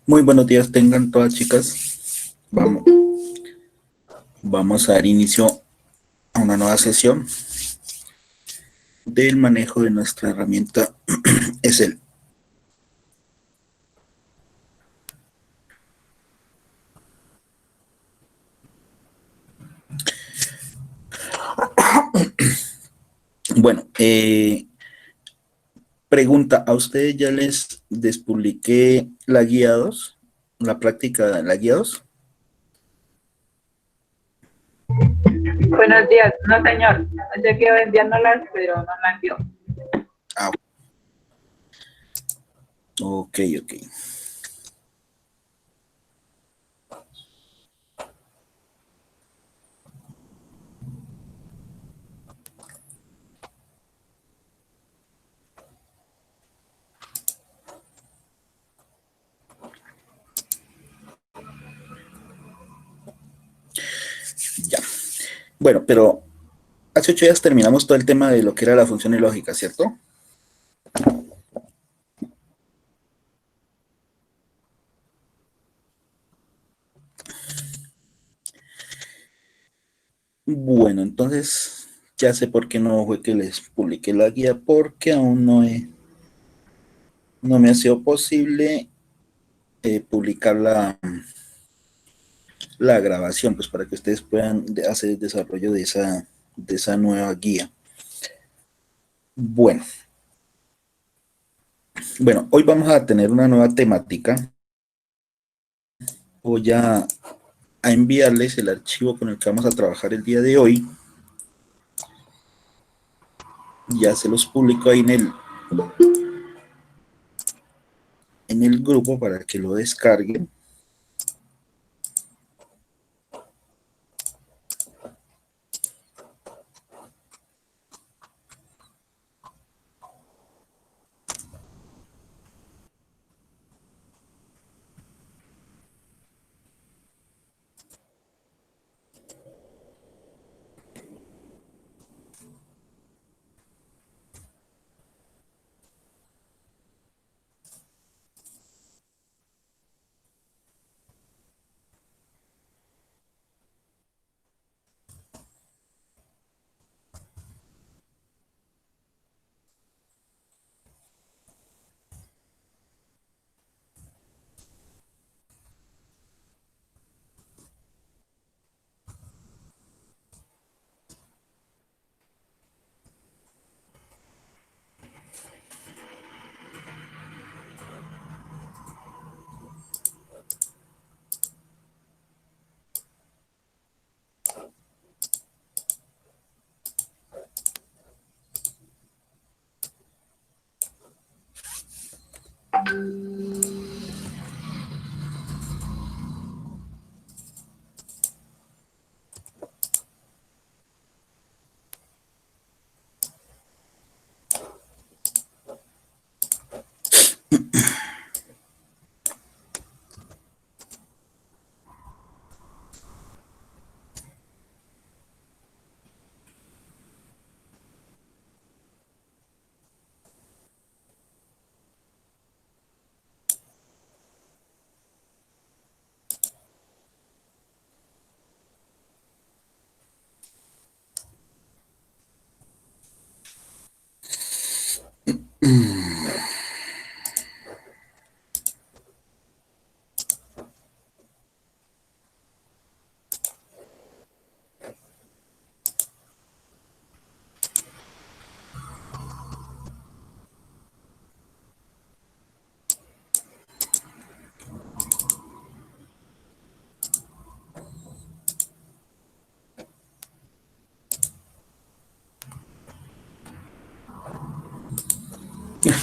Muy buenos días tengan todas chicas. Vamos a dar inicio a una nueva sesión del manejo de nuestra herramienta Excel. Bueno, pregunta, ¿a ustedes ya les despubliqué la guía 2? La práctica de la guía 2. Buenos días. No, señor. Yo quedo enviándolas, pero no la envió. Ah, ok. Ya. Bueno, pero hace 8 días terminamos todo el tema de lo que era la función ilógica, ¿cierto? Bueno, entonces ya sé por qué no fue que les publiqué la guía, porque aún no me ha sido posible publicar la grabación, pues para que ustedes puedan hacer el desarrollo de esa nueva guía. Bueno, hoy vamos a tener una nueva temática. Voy a enviarles el archivo con el que vamos a trabajar el día de hoy. Ya se los publico ahí en el grupo para que lo descarguen.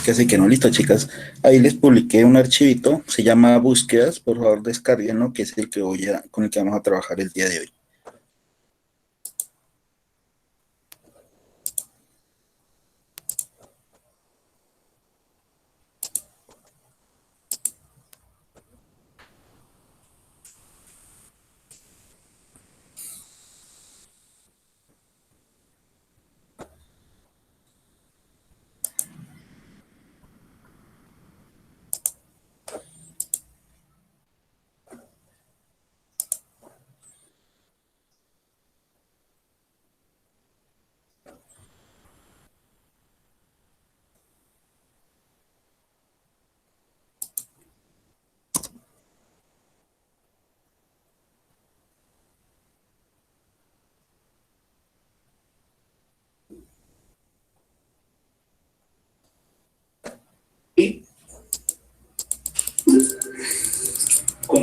Casi que no, listo, chicas. Ahí les publiqué un archivito, se llama búsquedas, por favor descarguenlo, que es el que con el que vamos a trabajar el día de hoy.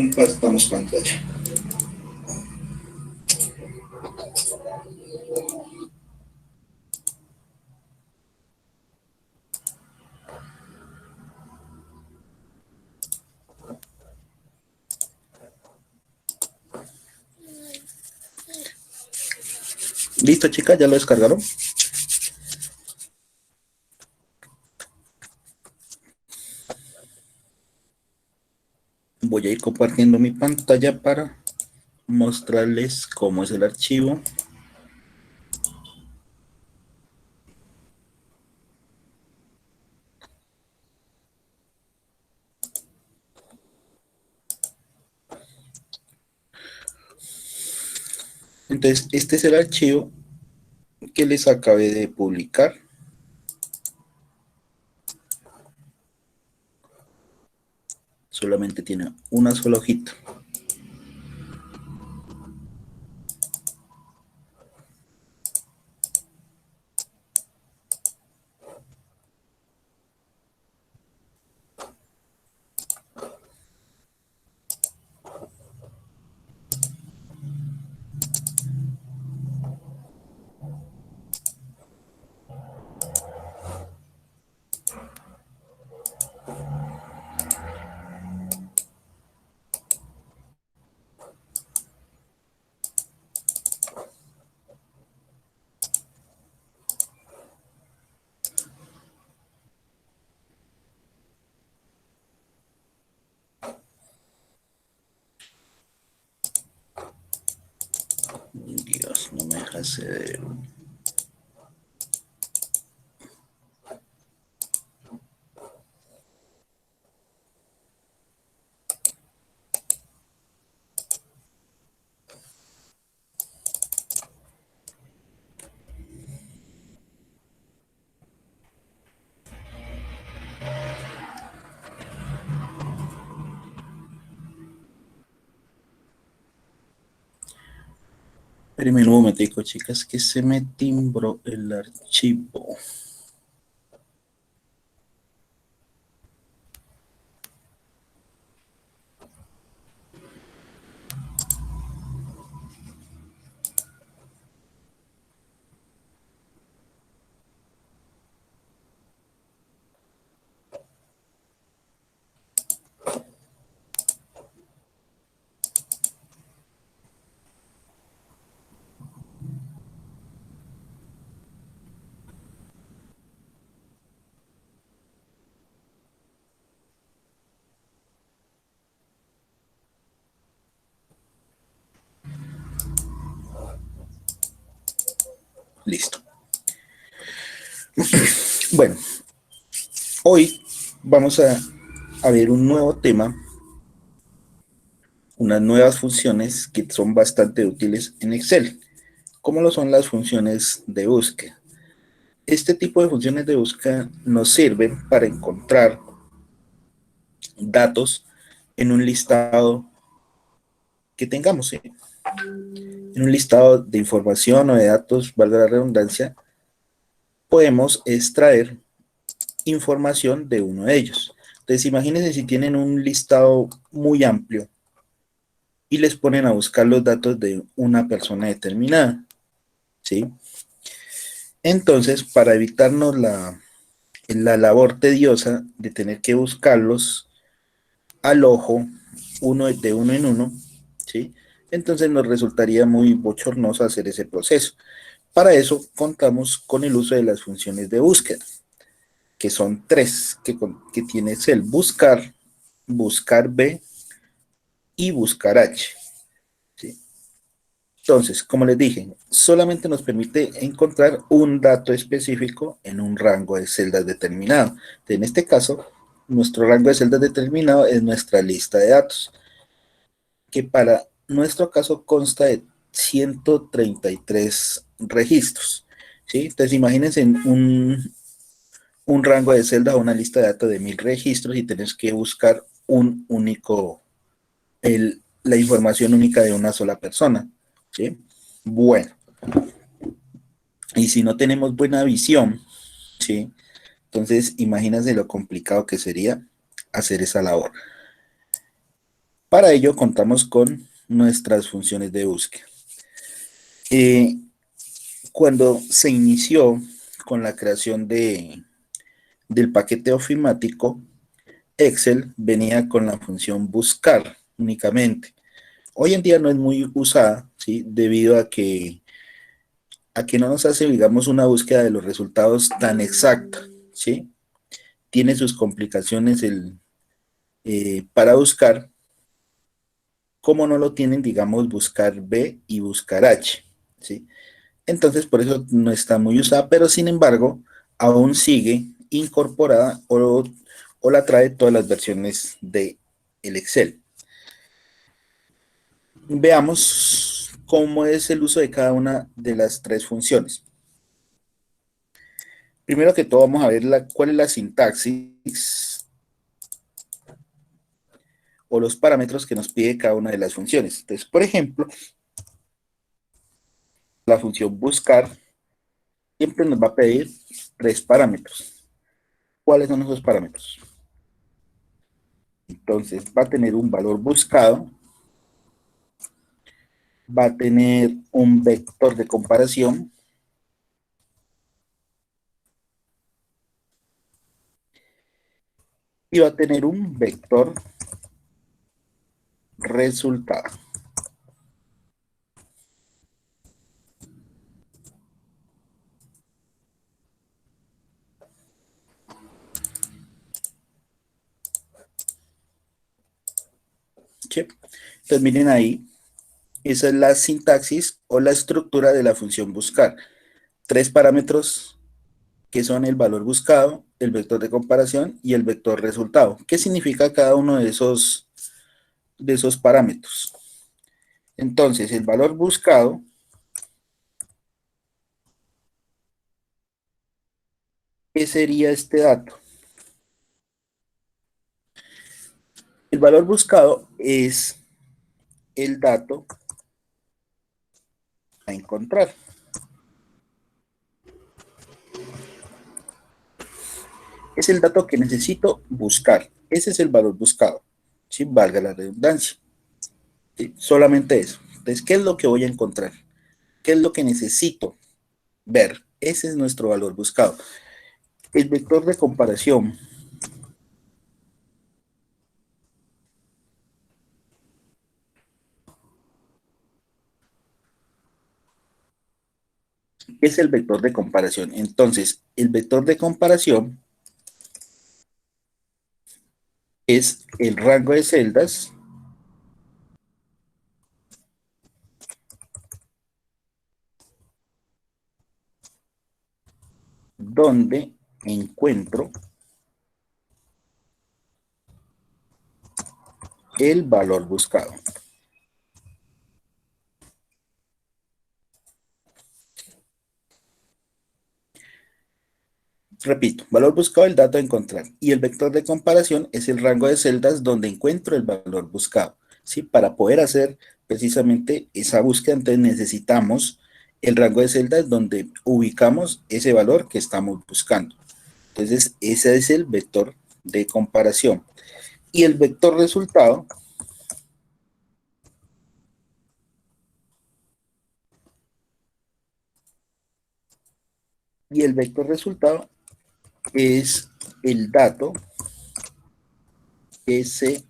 Compartamos pantalla. ¿Listo, chicas? ¿Ya lo descargaron? Voy a ir compartiendo mi pantalla para mostrarles cómo es el archivo. Entonces, este es el archivo que les acabé de publicar. Solamente tiene una sola hojita. Dios, no me deja hacer. Espérenme un momentico, chicas, que se me timbró el archivo. Listo. Bueno, hoy vamos a ver un nuevo tema, unas nuevas funciones que son bastante útiles en Excel, como lo son las funciones de búsqueda. Este tipo de funciones de búsqueda nos sirven para encontrar datos en un listado que tengamos, ¿sí? En un listado de información o de datos, valga la redundancia, podemos extraer información de uno de ellos. Entonces, imagínense si tienen un listado muy amplio y les ponen a buscar los datos de una persona determinada, ¿sí? Entonces, para evitarnos la labor tediosa de tener que buscarlos al ojo, de uno en uno, ¿sí? Entonces nos resultaría muy bochornoso hacer ese proceso. Para eso contamos con el uso de las funciones de búsqueda, que son tres, que tiene el buscar, buscar B y buscar H, ¿sí? Entonces, como les dije, solamente nos permite encontrar un dato específico en un rango de celdas determinado. En este caso, nuestro rango de celdas determinado es nuestra lista de datos, que para nuestro caso consta de 133 registros, ¿sí? Entonces, imagínense un rango de celdas o una lista de datos de 1000 registros y tenés que buscar un único, la información única de una sola persona, ¿sí? Bueno, y si no tenemos buena visión, ¿sí? Entonces, imagínense lo complicado que sería hacer esa labor. Para ello contamos con nuestras funciones de búsqueda. Cuando se inició con la creación del paquete ofimático, Excel venía con la función buscar únicamente. Hoy en día no es muy usada, ¿sí? Debido a que no nos hace, digamos, una búsqueda de los resultados tan exacta, ¿sí? Tiene sus complicaciones para buscar, como no lo tienen, digamos, buscar B y buscar H, ¿sí? Entonces, por eso no está muy usada, pero sin embargo, aún sigue incorporada o la trae todas las versiones de el Excel. Veamos cómo es el uso de cada una de las tres funciones. Primero que todo, vamos a ver cuál es la sintaxis o los parámetros que nos pide cada una de las funciones. Entonces, por ejemplo, la función buscar siempre nos va a pedir tres parámetros. ¿Cuáles son esos parámetros? Entonces, va a tener un valor buscado, va a tener un vector de comparación y va a tener un vector resultado. ¿Sí? Entonces, miren ahí, esa es la sintaxis o la estructura de la función buscar. Tres parámetros que son el valor buscado, el vector de comparación y el vector resultado. ¿Qué significa cada uno de esos parámetros? Entonces, el valor buscado ¿qué sería este dato? El valor buscado es el dato a encontrar. Es el dato que necesito buscar. Ese es el valor buscado. ¿Sí? Valga la redundancia. ¿Sí? Solamente eso. Entonces, ¿qué es lo que voy a encontrar? ¿Qué es lo que necesito ver? Ese es nuestro valor buscado. El vector de comparación es el vector de comparación. Entonces, el vector de comparación es el rango de celdas donde encuentro el valor buscado. Repito, valor buscado, el dato a encontrar. Y el vector de comparación es el rango de celdas donde encuentro el valor buscado. ¿Sí? Para poder hacer precisamente esa búsqueda, entonces necesitamos el rango de celdas donde ubicamos ese valor que estamos buscando. Entonces, ese es el vector de comparación. Y el vector resultado es el dato que se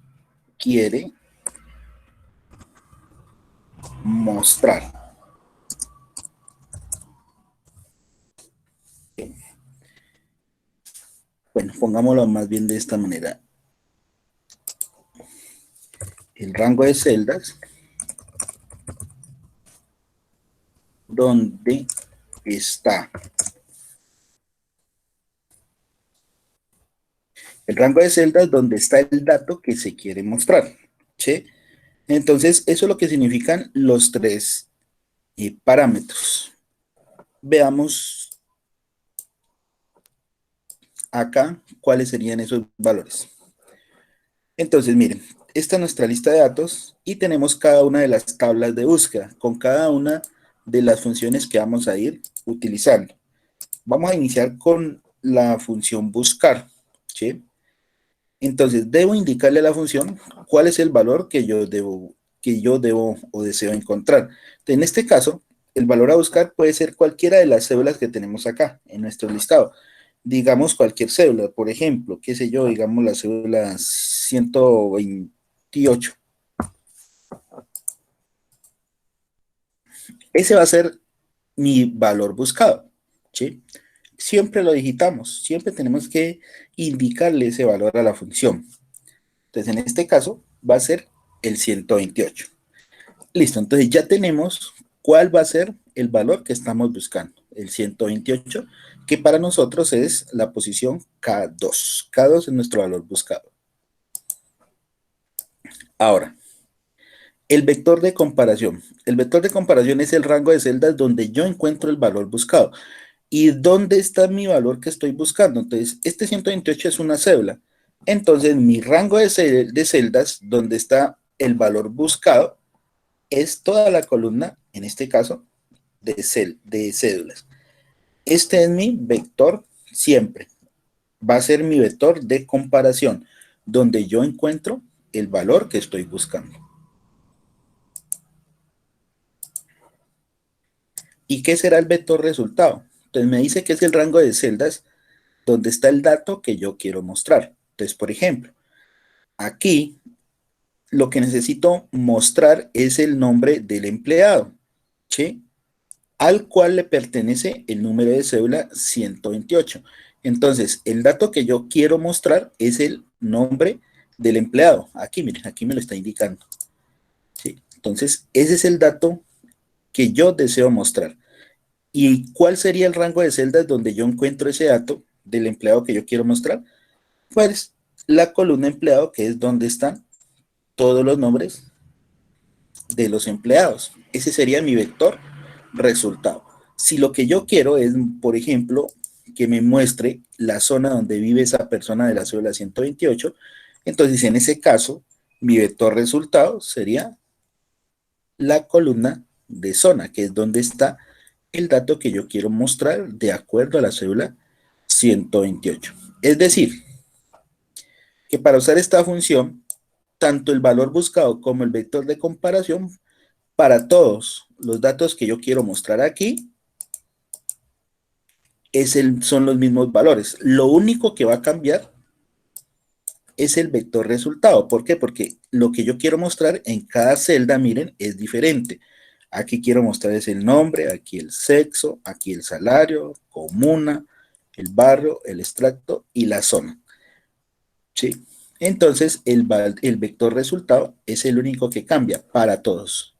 quiere mostrar. Bueno, pongámoslo más bien de esta manera. El rango de celdas donde está el rango de celdas donde está el dato que se quiere mostrar. ¿Sí? Entonces, eso es lo que significan los tres parámetros. Veamos acá cuáles serían esos valores. Entonces, miren, esta es nuestra lista de datos y tenemos cada una de las tablas de búsqueda con cada una de las funciones que vamos a ir utilizando. Vamos a iniciar con la función buscar, ¿sí? Entonces, debo indicarle a la función cuál es el valor que yo debo o deseo encontrar. En este caso, el valor a buscar puede ser cualquiera de las cédulas que tenemos acá en nuestro listado. Digamos cualquier cédula, por ejemplo, qué sé yo, digamos la cédula 128. Ese va a ser mi valor buscado, ¿sí? Siempre lo digitamos, siempre tenemos que indicarle ese valor a la función. Entonces, en este caso, va a ser el 128. Listo, entonces ya tenemos cuál va a ser el valor que estamos buscando, el 128, que para nosotros es la posición K2. K2 es nuestro valor buscado. Ahora, el vector de comparación. El vector de comparación es el rango de celdas donde yo encuentro el valor buscado. ¿Y dónde está mi valor que estoy buscando? Entonces, este 128 es una cédula. Entonces, mi rango de celdas donde está el valor buscado es toda la columna, en este caso, de cédulas. Este es mi vector siempre. Va a ser mi vector de comparación, donde yo encuentro el valor que estoy buscando. ¿Y qué será el vector resultado? Entonces me dice que es el rango de celdas donde está el dato que yo quiero mostrar. Entonces, por ejemplo, aquí lo que necesito mostrar es el nombre del empleado, ¿sí? Al cual le pertenece el número de cédula 128. Entonces, el dato que yo quiero mostrar es el nombre del empleado. Aquí, miren, aquí me lo está indicando. ¿Sí? Entonces, ese es el dato que yo deseo mostrar. ¿Y cuál sería el rango de celdas donde yo encuentro ese dato del empleado que yo quiero mostrar? Pues la columna empleado, que es donde están todos los nombres de los empleados. Ese sería mi vector resultado. Si lo que yo quiero es, por ejemplo, que me muestre la zona donde vive esa persona de la cédula 128, entonces en ese caso, mi vector resultado sería la columna de zona, que es donde está el dato que yo quiero mostrar de acuerdo a la cédula 128. Es decir, que para usar esta función, tanto el valor buscado como el vector de comparación, para todos los datos que yo quiero mostrar aquí, son los mismos valores. Lo único que va a cambiar es el vector resultado. ¿Por qué? Porque lo que yo quiero mostrar en cada celda, miren, es diferente. Aquí quiero mostrar es el nombre, aquí el sexo, aquí el salario, comuna, el barrio, el extracto y la zona. ¿Sí? Entonces, el vector resultado es el único que cambia para todos.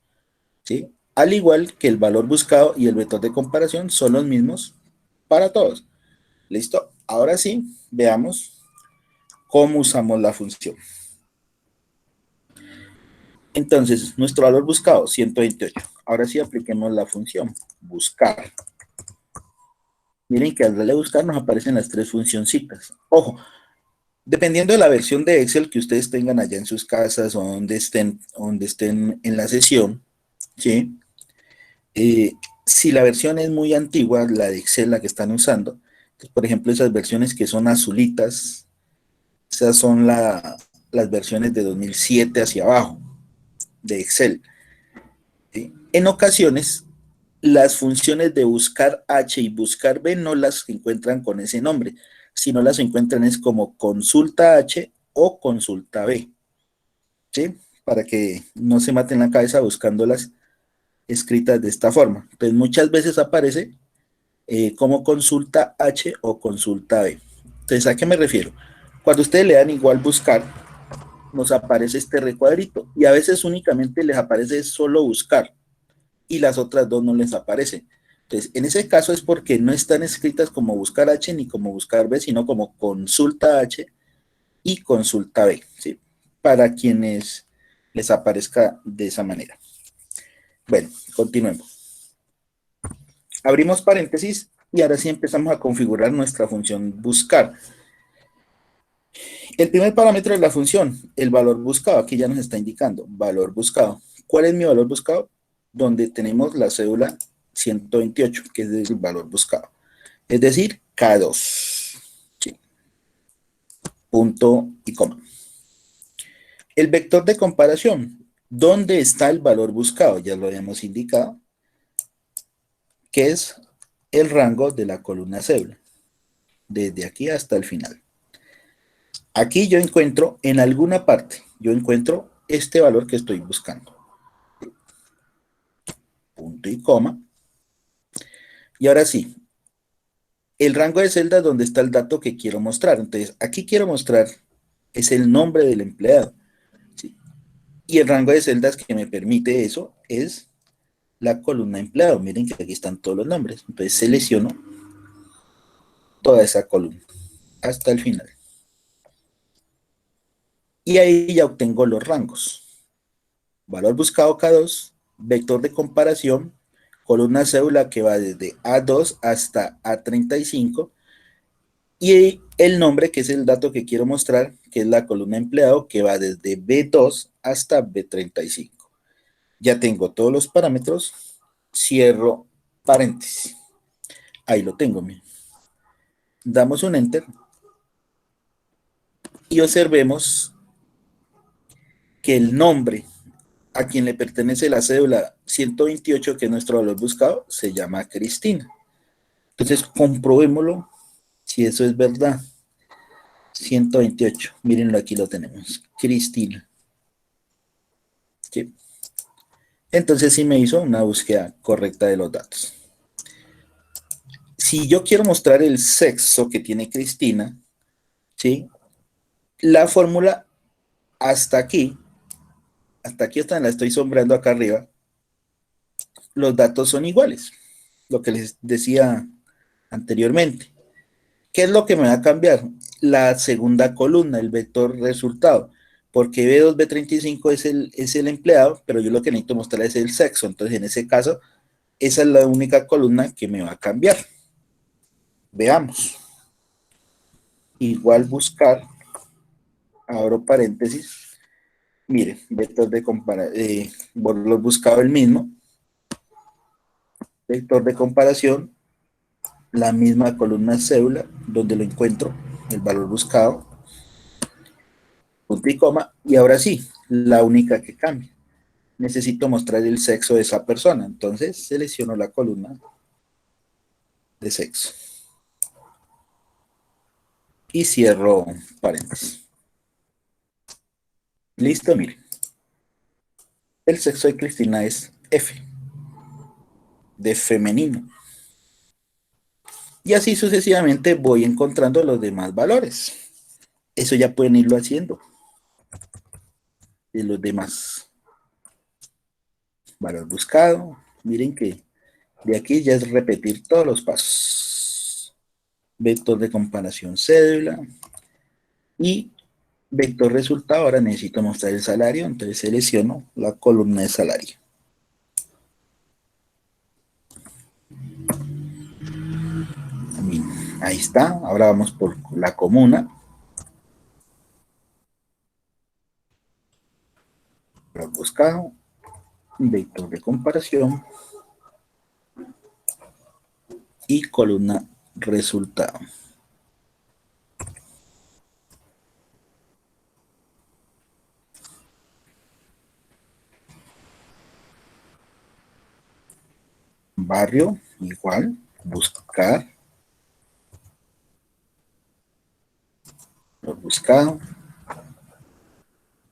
¿Sí? Al igual que el valor buscado y el vector de comparación son los mismos para todos. ¿Listo? Ahora sí, veamos cómo usamos la función. Entonces, nuestro valor buscado, 128. Ahora sí apliquemos la función, buscar. Miren que al darle a buscar nos aparecen las tres funcioncitas. Ojo, dependiendo de la versión de Excel que ustedes tengan allá en sus casas o donde estén en la sesión, ¿sí? Si la versión es muy antigua, la de Excel, la que están usando, pues, por ejemplo, esas versiones que son azulitas, esas son las versiones de 2007 hacia abajo de Excel. ¿Sí? En ocasiones, las funciones de buscar H y buscar B no las encuentran con ese nombre, sino las encuentran es como consulta H o consulta B, ¿sí? Para que no se maten la cabeza buscándolas escritas de esta forma. Entonces, muchas veces aparece como consulta H o consulta B. Entonces, ¿a qué me refiero? Cuando ustedes le dan igual buscar, nos aparece este recuadrito y a veces únicamente les aparece solo buscar y las otras dos no les aparecen. Entonces, en ese caso es porque no están escritas como buscar H ni como buscar B, sino como consulta H y consulta B, ¿sí? Para quienes les aparezca de esa manera. Bueno, continuemos. Abrimos paréntesis y ahora sí empezamos a configurar nuestra función buscar. El primer parámetro de la función, el valor buscado, aquí ya nos está indicando, valor buscado. ¿Cuál es mi valor buscado? Donde tenemos la cédula 128, que es el valor buscado. Es decir, K2. Sí. punto y coma. El vector de comparación, ¿dónde está el valor buscado? Ya lo habíamos indicado, que es el rango de la columna cédula, desde aquí hasta el final. Aquí yo encuentro, en alguna parte, yo encuentro este valor que estoy buscando. Punto y coma. Y ahora sí, el rango de celdas donde está el dato que quiero mostrar. Entonces, aquí quiero mostrar es el nombre del empleado. ¿Sí? Y el rango de celdas que me permite eso es la columna empleado. Miren que aquí están todos los nombres. Entonces selecciono toda esa columna hasta el final. Y ahí ya obtengo los rangos. Valor buscado K2, vector de comparación, columna cédula que va desde A2 hasta A35 y el nombre que es el dato que quiero mostrar, que es la columna empleado que va desde B2 hasta B35. Ya tengo todos los parámetros, cierro paréntesis. Ahí lo tengo, miren. Damos un enter y observemos que el nombre a quien le pertenece la cédula 128, que es nuestro valor buscado, se llama Cristina. Entonces, comprobémoslo si eso es verdad. 128, mírenlo, aquí lo tenemos, Cristina. ¿Sí? Entonces, sí me hizo una búsqueda correcta de los datos. Si yo quiero mostrar el sexo que tiene Cristina, ¿sí? La fórmula hasta aquí hasta la estoy sombreando acá arriba, los datos son iguales, lo que les decía anteriormente. ¿Qué es lo que me va a cambiar? La segunda columna, el vector resultado, porque B2, B35 es el empleado, pero yo lo que necesito mostrar es el sexo, entonces en ese caso, esa es la única columna que me va a cambiar. Veamos. Igual buscar, abro paréntesis, miren, vector de comparación, lo buscado el mismo, vector de comparación, la misma columna cédula, donde lo encuentro, el valor buscado, punto y coma, y ahora sí, la única que cambia. Necesito mostrar el sexo de esa persona, entonces selecciono la columna de sexo y cierro paréntesis. Listo, miren. El sexo de Cristina es F, de femenino. Y así sucesivamente voy encontrando los demás valores. Eso ya pueden irlo haciendo. De los demás. Valor buscado. Miren que de aquí ya es repetir todos los pasos. Vector de comparación cédula. Y vector resultado. Ahora necesito mostrar el salario. Entonces selecciono la columna de salario. Ahí está. Ahora vamos por la comuna. Valor buscado. Vector de comparación. Y columna resultado. Barrio, igual, buscar, lo buscado,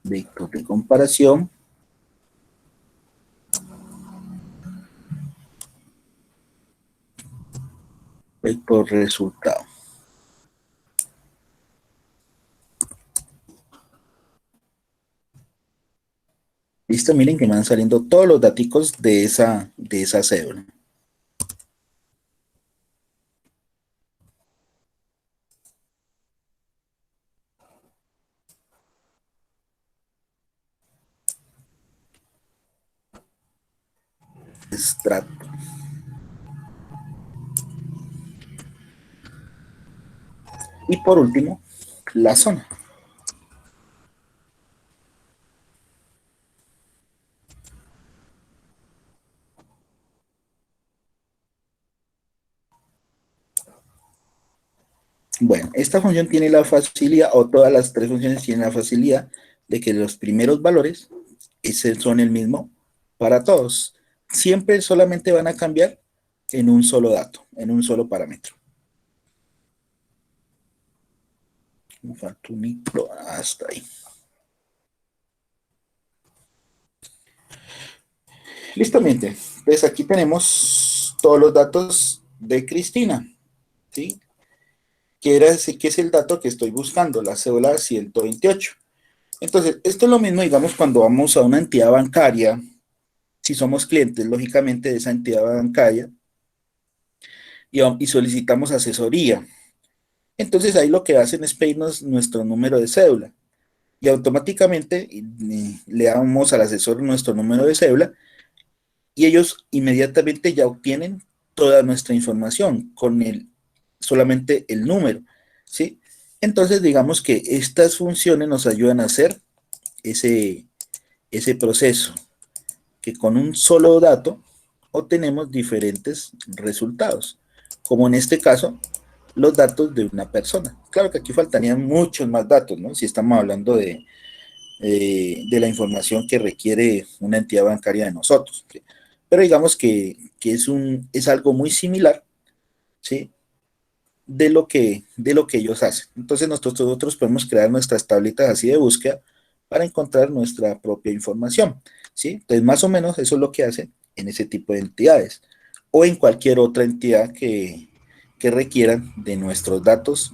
vector de comparación, vector resultado. Listo, miren que me van saliendo todos los datos de esa cédula. Extracto. Y por último, la zona. Bueno, esta función tiene la facilidad, o todas las tres funciones tienen la facilidad de que los primeros valores son el mismo para todos. Siempre solamente van a cambiar en un solo dato, en un solo parámetro. Me falta un micro, hasta ahí. Listo, gente. Entonces aquí tenemos todos los datos de Cristina, ¿sí? Que es el dato que estoy buscando, la cédula 128. Entonces, esto es lo mismo, digamos, cuando vamos a una entidad bancaria, si somos clientes, lógicamente, de esa entidad bancaria, y solicitamos asesoría. Entonces, ahí lo que hacen es pedirnos nuestro número de cédula, y automáticamente le damos al asesor nuestro número de cédula, y ellos inmediatamente ya obtienen toda nuestra información con solamente el número, ¿sí? Entonces, digamos que estas funciones nos ayudan a hacer ese proceso, que con un solo dato obtenemos diferentes resultados, como en este caso, los datos de una persona. Claro que aquí faltarían muchos más datos, ¿no? Si estamos hablando de la información que requiere una entidad bancaria de nosotros, ¿sí? Pero digamos que es algo muy similar, ¿sí? De lo que ellos hacen. Entonces nosotros podemos crear nuestras tablitas así de búsqueda para encontrar nuestra propia información, ¿sí? Entonces más o menos eso es lo que hacen en ese tipo de entidades o en cualquier otra entidad que requieran de nuestros datos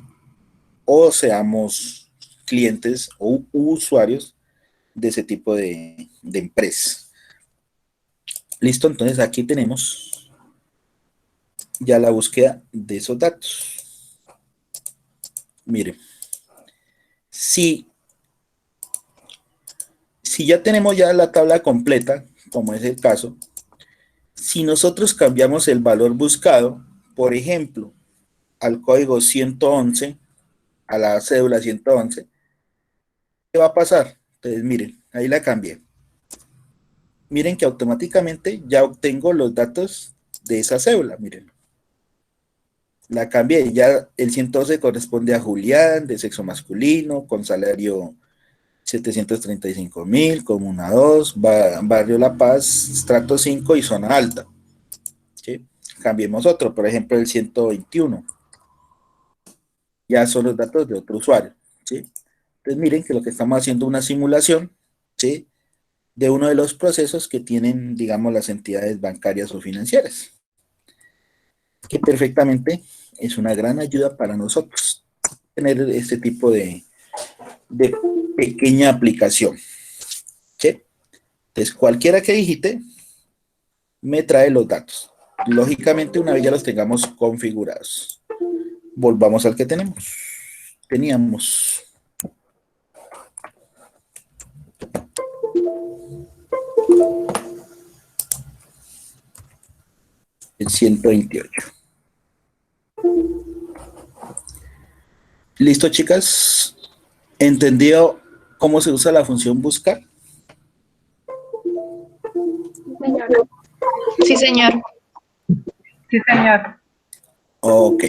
o seamos clientes o usuarios de ese tipo de empresas. Listo, entonces aquí tenemos ya la búsqueda de esos datos. Mire, si ya tenemos ya la tabla completa, como es el caso, si nosotros cambiamos el valor buscado, por ejemplo, al código 111, a la cédula 111, ¿qué va a pasar? Entonces, miren, ahí la cambié. Miren que automáticamente ya obtengo los datos de esa cédula, miren. La cambié, ya el 111 corresponde a Julián, de sexo masculino, con salario 735,000, comuna 2, barrio La Paz, estrato 5 y zona alta. ¿Sí? Cambiemos otro, por ejemplo, el 121. Ya son los datos de otro usuario. ¿Sí? Entonces miren que lo que estamos haciendo es una simulación, ¿sí? De uno de los procesos que tienen, digamos, las entidades bancarias o financieras, que perfectamente es una gran ayuda para nosotros tener este tipo de pequeña aplicación. ¿Sí? Entonces, cualquiera que digite me trae los datos. Lógicamente, una vez ya los tengamos configurados. Volvamos al que teníamos el 128. ¿Listo, chicas? ¿Entendido cómo se usa la función buscar? Señor. Sí, señor. Sí, señor. Ok.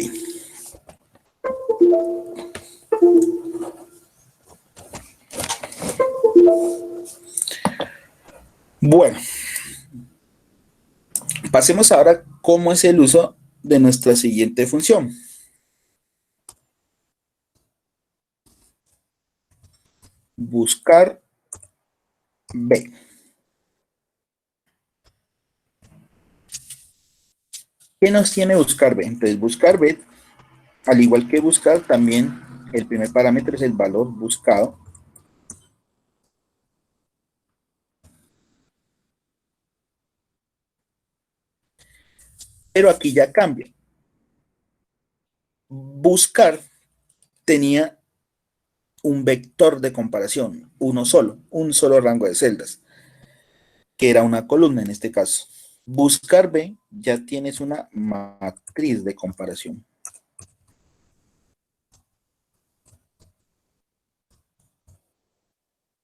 Bueno, pasemos ahora cómo es el uso de nuestra siguiente función. Buscar B. ¿Qué nos tiene buscar B? Entonces, buscar B, al igual que buscar, también el primer parámetro es el valor buscado. Pero aquí ya cambia. Buscar tenía un vector de comparación, un solo rango de celdas, que era una columna en este caso. Buscar B, ya tienes una matriz de comparación.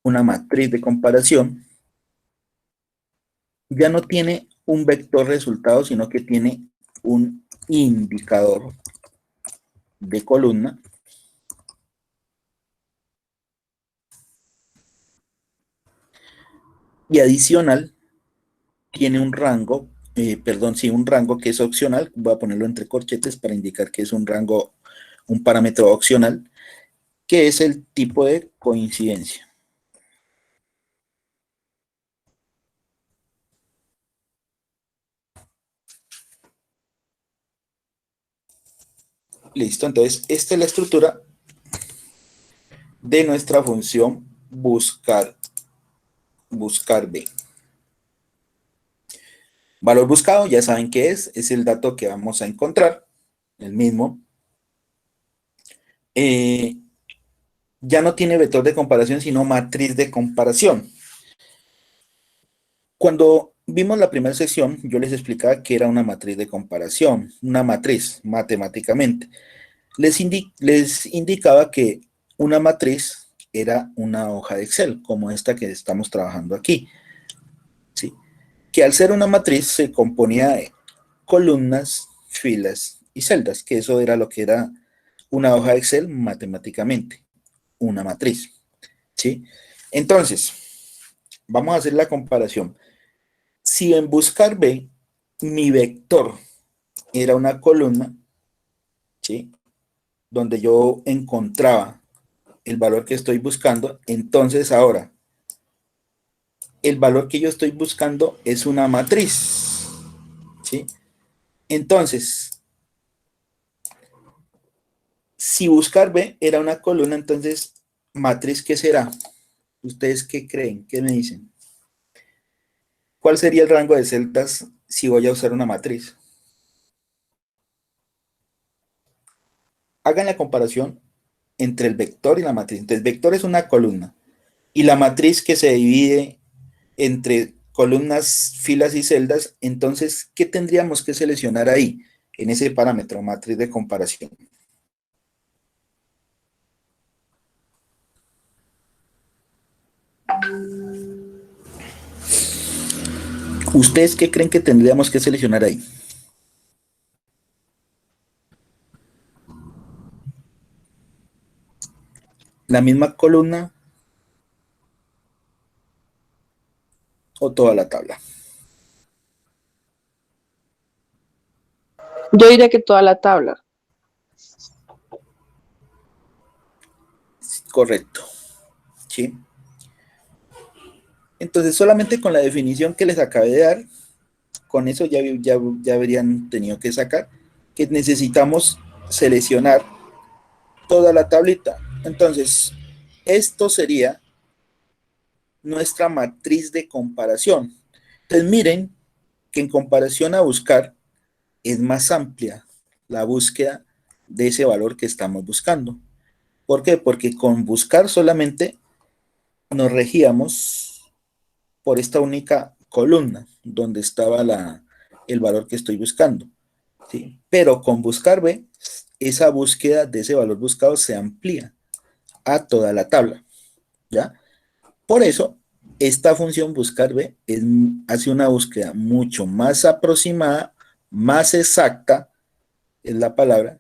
Una matriz de comparación ya no tiene un vector resultado, sino que tiene un indicador de columna y adicional tiene un rango, un rango que es opcional. Voy a ponerlo entre corchetes para indicar que es un rango, un parámetro opcional, que es el tipo de coincidencia. Listo, entonces esta es la estructura de nuestra función buscar B. Valor buscado, ya saben qué es el dato que vamos a encontrar, el mismo. Ya no tiene vector de comparación, sino matriz de comparación. Cuando vimos la primera sección, yo les explicaba que era una matriz de comparación, una matriz, matemáticamente. Les indicaba que una matriz era una hoja de Excel, como esta que estamos trabajando aquí, ¿sí? Que al ser una matriz se componía de columnas, filas y celdas, que eso era lo que era una hoja de Excel matemáticamente, una matriz, ¿sí? Entonces, vamos a hacer la comparación. Si en buscar B, mi vector era una columna, ¿sí? Donde yo encontraba el valor que estoy buscando, entonces ahora el valor que yo estoy buscando es una matriz, ¿sí? Entonces, si buscar B era una columna, entonces, ¿matriz qué será? ¿Ustedes qué creen? ¿Qué me dicen? ¿Cuál sería el rango de celdas si voy a usar una matriz? Hagan la comparación entre el vector y la matriz. Entonces, vector es una columna y la matriz que se divide entre columnas, filas y celdas. Entonces, ¿qué tendríamos que seleccionar ahí en ese parámetro, matriz de comparación? ¿Ustedes qué creen que tendríamos que seleccionar ahí? ¿La misma columna o toda la tabla? Yo diría que toda la tabla. Correcto. ¿Sí? Entonces, solamente con la definición que les acabé de dar, con eso ya habrían tenido que sacar que necesitamos seleccionar toda la tablita. Entonces, esto sería nuestra matriz de comparación. Entonces, miren que en comparación a buscar, es más amplia la búsqueda de ese valor que estamos buscando. ¿Por qué? Porque con buscar solamente nos regíamos por esta única columna donde estaba el valor que estoy buscando, ¿sí? Pero con buscar B, esa búsqueda de ese valor buscado se amplía a toda la tabla, ¿ya? Por eso, esta función buscar B hace una búsqueda mucho más aproximada, más exacta, es la palabra,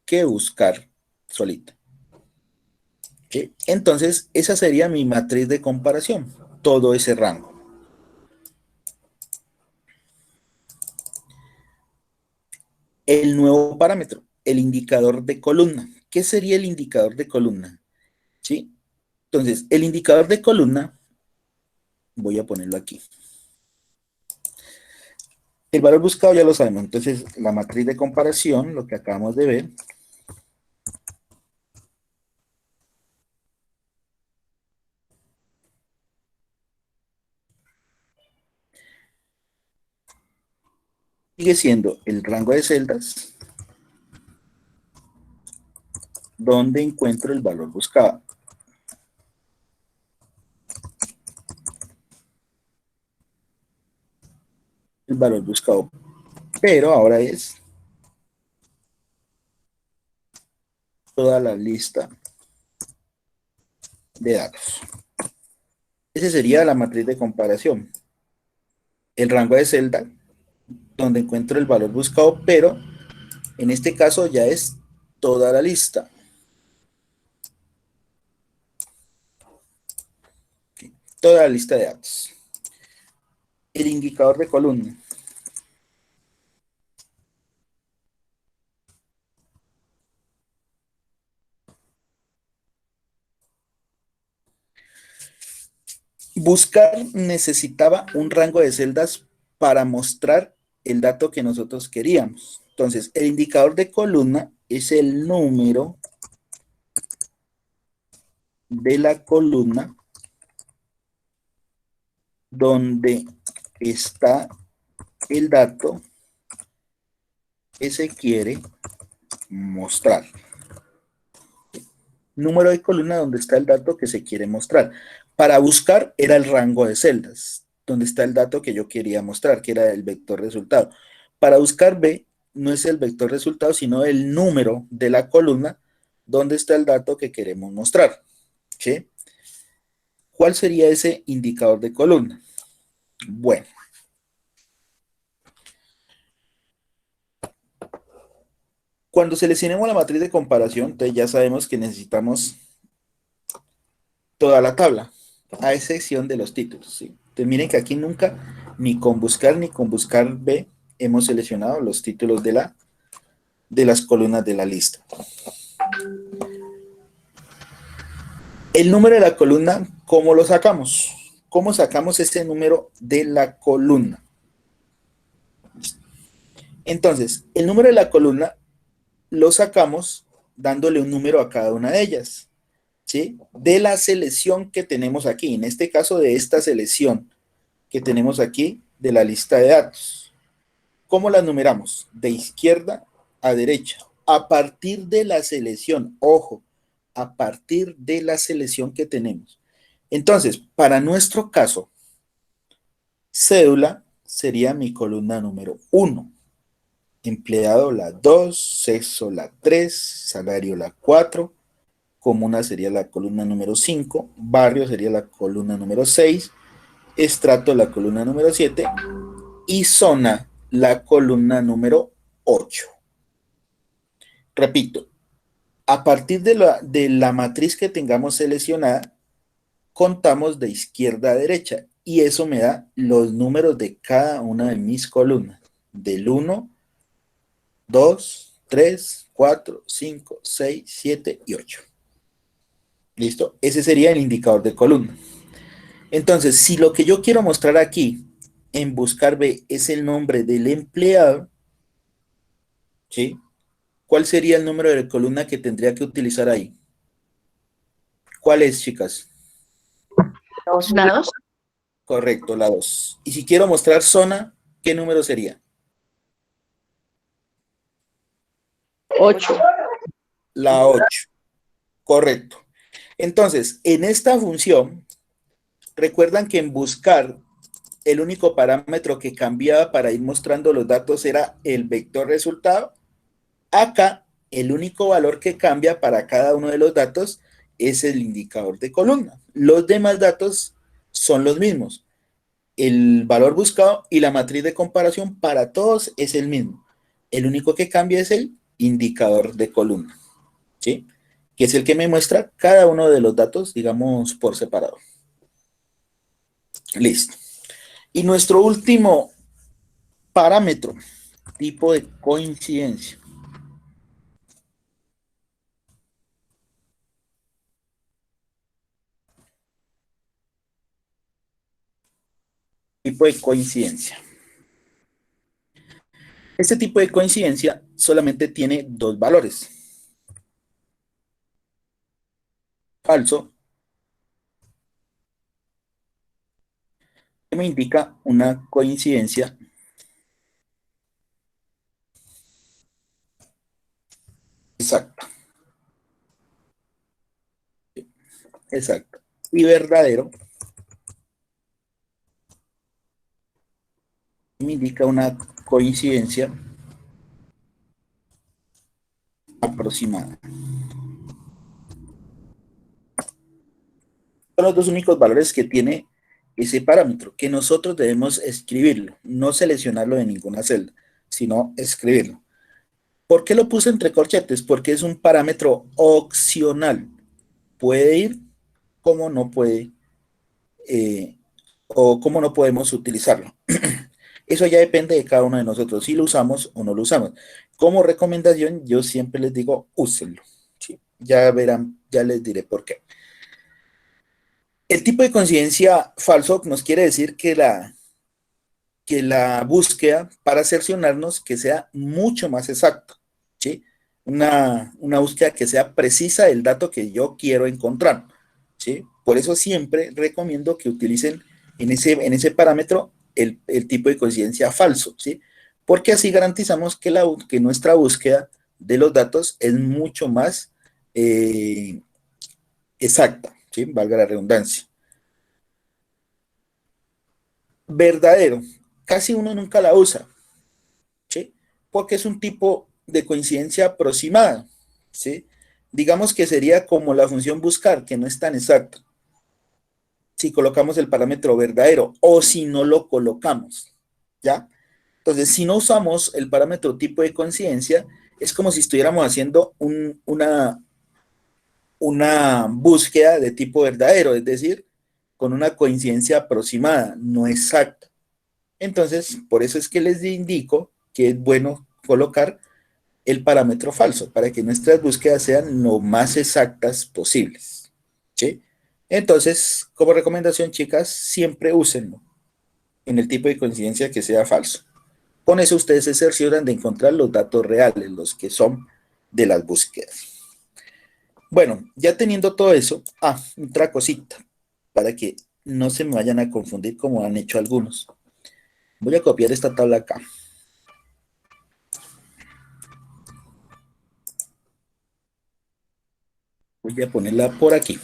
que buscar solita. ¿Sí? Entonces, esa sería mi matriz de comparación, todo ese rango. El nuevo parámetro, el indicador de columna. ¿Qué sería el indicador de columna? ¿Sí? Entonces, el indicador de columna, voy a ponerlo aquí. El valor buscado ya lo sabemos, entonces la matriz de comparación, lo que acabamos de ver, sigue siendo el rango de celdas donde encuentro el valor buscado. El valor buscado, pero ahora es toda la lista de datos. Esa sería la matriz de comparación. El rango de celda donde encuentro el valor buscado, pero en este caso ya es toda la lista. Ok, toda la lista de datos. El indicador de columna. Buscar necesitaba un rango de celdas para mostrar el dato que nosotros queríamos. Entonces, el indicador de columna es el número de la columna donde está el dato que se quiere mostrar. Número de columna donde está el dato que se quiere mostrar. Para buscar era el rango de celdas, donde está el dato que yo quería mostrar, que era el vector resultado. Para buscar B, no es el vector resultado, sino el número de la columna donde está el dato que queremos mostrar. ¿Sí? ¿Cuál sería ese indicador de columna? Bueno. Cuando seleccionemos la matriz de comparación, entonces ya sabemos que necesitamos toda la tabla, a excepción de los títulos. ¿Sí? Entonces miren que aquí nunca, ni con buscar B, hemos seleccionado los títulos de las columnas de la lista. El número de la columna, ¿cómo lo sacamos? ¿Cómo sacamos ese número de la columna? Entonces, el número de la columna lo sacamos dándole un número a cada una de ellas, ¿sí? De la selección que tenemos aquí, en este caso de esta selección que tenemos aquí de la lista de datos. ¿Cómo las numeramos? De izquierda a derecha, a partir de la selección, ojo, a partir de la selección que tenemos. Entonces, para nuestro caso, cédula sería mi columna número 1. Empleado la 2, sexo la 3, salario la 4, comuna sería la columna número 5, barrio sería la columna número 6, estrato la columna número 7 y zona la columna número 8. Repito, a partir de la matriz que tengamos seleccionada, contamos de izquierda a derecha y eso me da los números de cada una de mis columnas, del 1, 2, 3, 4, 5, 6, 7 y 8. ¿Listo? Ese sería el indicador de columna. Entonces, si lo que yo quiero mostrar aquí en buscar B es el nombre del empleado, ¿sí? ¿Cuál sería el número de columna que tendría que utilizar ahí? ¿Cuál es, chicas? ¿La 2? Correcto, la 2. Y si quiero mostrar zona, ¿qué número sería? 8. La 8. Correcto. Entonces, en esta función, recuerdan que en buscar el único parámetro que cambiaba para ir mostrando los datos era el vector resultado. Acá, el único valor que cambia para cada uno de los datos es el indicador de columna. Los demás datos son los mismos. El valor buscado y la matriz de comparación para todos es el mismo. El único que cambia es el indicador de columna, ¿sí? Que es el que me muestra cada uno de los datos, digamos, por separado. Listo. Y nuestro último parámetro, tipo de coincidencia. Tipo de coincidencia. Este tipo de coincidencia solamente tiene dos valores. Falso, que me indica una coincidencia exacta. Exacto. Y verdadero me indica una coincidencia aproximada. Son los dos únicos valores que tiene ese parámetro, que nosotros debemos escribirlo, no seleccionarlo de ninguna celda, sino escribirlo. ¿Por qué lo puse entre corchetes? Porque es un parámetro opcional. Puede ir como no puede, eh, o cómo no podemos utilizarlo. Eso ya depende de cada uno de nosotros, si lo usamos o no lo usamos. Como recomendación, yo siempre les digo, úsenlo. ¿Sí? Ya verán, ya les diré por qué. El tipo de coincidencia falso nos quiere decir que la búsqueda para cerciorarnos que sea mucho más exacta, ¿sí? Una búsqueda que sea precisa del dato que yo quiero encontrar, ¿sí? Por eso siempre recomiendo que utilicen en ese parámetro el tipo de coincidencia falso, ¿sí? Porque así garantizamos que nuestra búsqueda de los datos es mucho más exacta, ¿sí? Valga la redundancia. Verdadero, casi uno nunca la usa, ¿sí? Porque es un tipo de coincidencia aproximada, ¿sí? Digamos que sería como la función buscar, que no es tan exacta, si colocamos el parámetro verdadero o si no lo colocamos, ¿ya? Entonces, si no usamos el parámetro tipo de coincidencia, es como si estuviéramos haciendo una búsqueda de tipo verdadero, es decir, con una coincidencia aproximada, no exacta. Entonces, por eso es que les indico que es bueno colocar el parámetro falso para que nuestras búsquedas sean lo más exactas posibles. ¿Sí? Entonces, como recomendación, chicas, siempre úsenlo en el tipo de coincidencia que sea falso. Con eso ustedes se cercioran de encontrar los datos reales, los que son de las búsquedas. Bueno, ya teniendo todo eso, otra cosita, para que no se me vayan a confundir como han hecho algunos. Voy a copiar esta tabla acá. Voy a ponerla por aquí.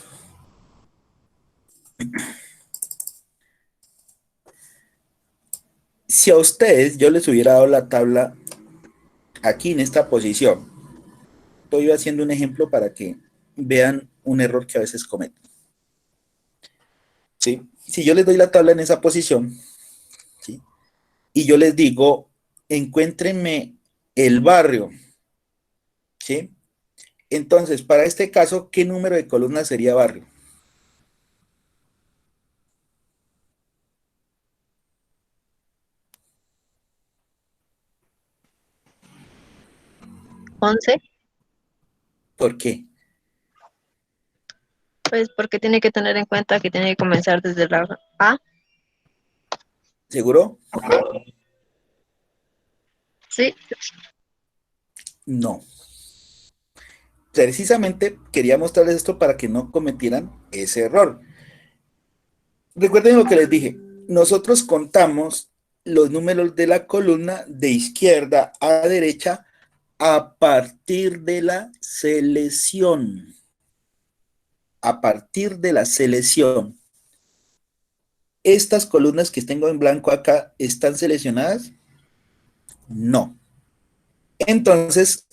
Si a ustedes yo les hubiera dado la tabla aquí en esta posición, estoy haciendo un ejemplo para que vean un error que a veces cometen. ¿Sí? Si yo les doy la tabla en esa posición, ¿sí? Y yo les digo, encuéntrenme el barrio, ¿sí? Entonces, para este caso, ¿qué número de columnas sería barrio? 11, ¿Por qué? pues porque tiene que tener en cuenta que tiene que comenzar desde la A. ¿Seguro? Sí, No. Precisamente quería mostrarles esto para que no cometieran ese error. Recuerden lo que les dije. Nosotros contamos los números de la columna de izquierda a derecha a partir de la selección. A partir de la selección. ¿Estas columnas que tengo en blanco acá están seleccionadas? No. Entonces,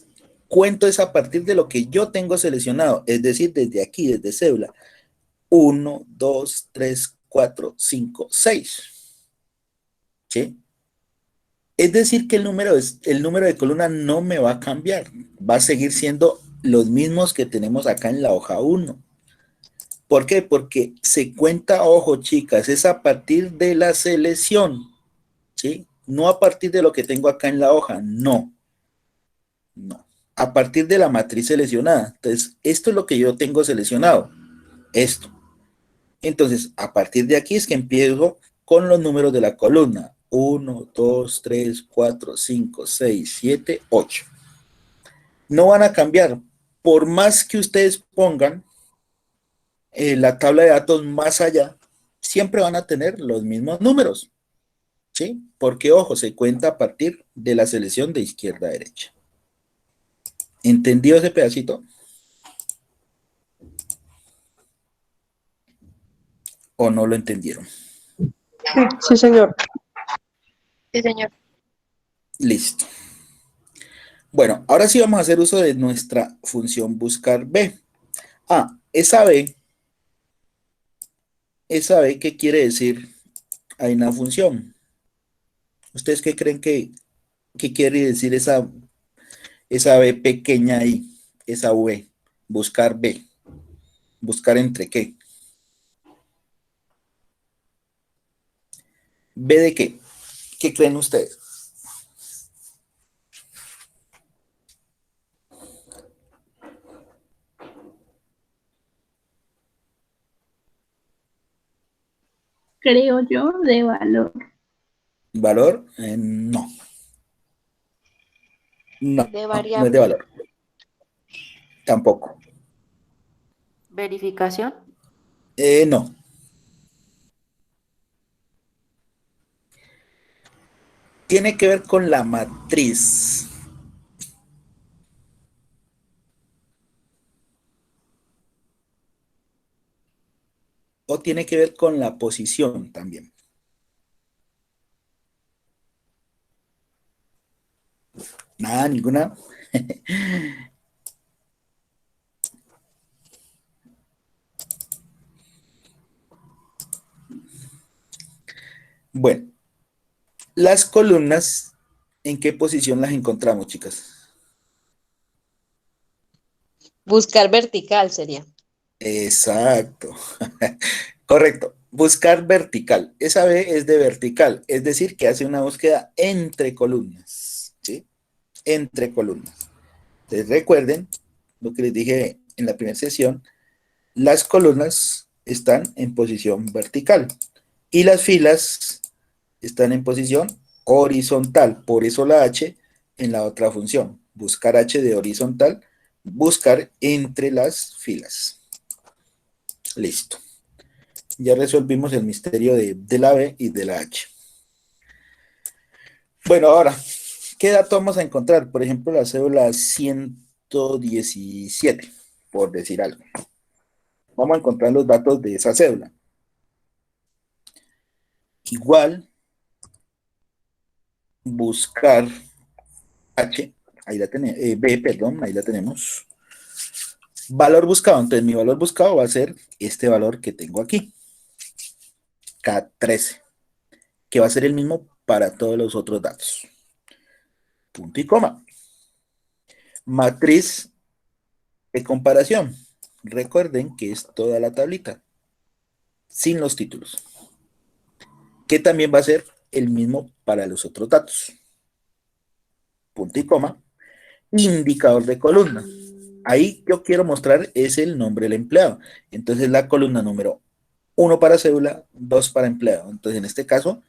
cuento es a partir de lo que yo tengo seleccionado, es decir, desde aquí, desde cédula. 1, 2, 3, 4, 5, 6. ¿Sí? Es decir, que el número de columna no me va a cambiar, va a seguir siendo los mismos que tenemos acá en la hoja 1. ¿Por qué? Porque se cuenta, ojo chicas, es a partir de la selección, ¿sí? No a partir de lo que tengo acá en la hoja, no, no. A partir de la matriz seleccionada. Entonces, esto es lo que yo tengo seleccionado, esto. Entonces, a partir de aquí es que empiezo con los números de la columna. 1, 2, 3, 4, 5, 6, 7, 8. No van a cambiar. Por más que ustedes pongan la tabla de datos más allá, siempre van a tener los mismos números. ¿Sí? Porque, ojo, se cuenta a partir de la selección de izquierda a derecha. ¿Entendido ese pedacito? ¿O no lo entendieron? Sí, señor. sí, señor. Listo. Bueno, ahora sí vamos a hacer uso de nuestra función buscar B. Esa B, ¿qué quiere decir? Hay una función. ¿Ustedes qué creen que quiere decir esa B pequeña ahí, esa V, buscar B, buscar entre qué. ¿B de qué? ¿Qué creen ustedes? Creo yo, de valor. ¿Valor? No. No, De no es de variable. valor. Tampoco. Verificación. No. Tiene que ver con la matriz. O tiene que ver con la posición también. Nada, ninguna. Bueno, las columnas, ¿en qué posición las encontramos, chicas? Buscar vertical sería. Exacto. Correcto. Buscar vertical. Esa B es de vertical, es decir, que hace una búsqueda entre columnas. ¿Sí? Entre columnas. Entonces, recuerden lo que les dije en la primera sesión, las columnas están en posición vertical y las filas están en posición horizontal. Por eso la H en la otra función. Buscar H de horizontal, buscar entre las filas. Listo. Ya resolvimos el misterio de la B y de la H. Bueno, ahora, ¿qué dato vamos a encontrar? Por ejemplo, la cédula 117, por decir algo. Vamos a encontrar los datos de esa cédula. Igual, buscar H, ahí la tenemos, B, perdón, ahí la tenemos. Valor buscado, entonces mi valor buscado va a ser este valor que tengo aquí, K13, que va a ser el mismo para todos los otros datos. Punto y coma. Matriz de comparación. Recuerden que es toda la tablita, sin los títulos, que también va a ser el mismo para los otros datos. Punto y coma. Indicador de columna. Ahí yo quiero mostrar es el nombre del empleado. Entonces la columna número 1 para cédula, 2 para empleado. Entonces en este caso,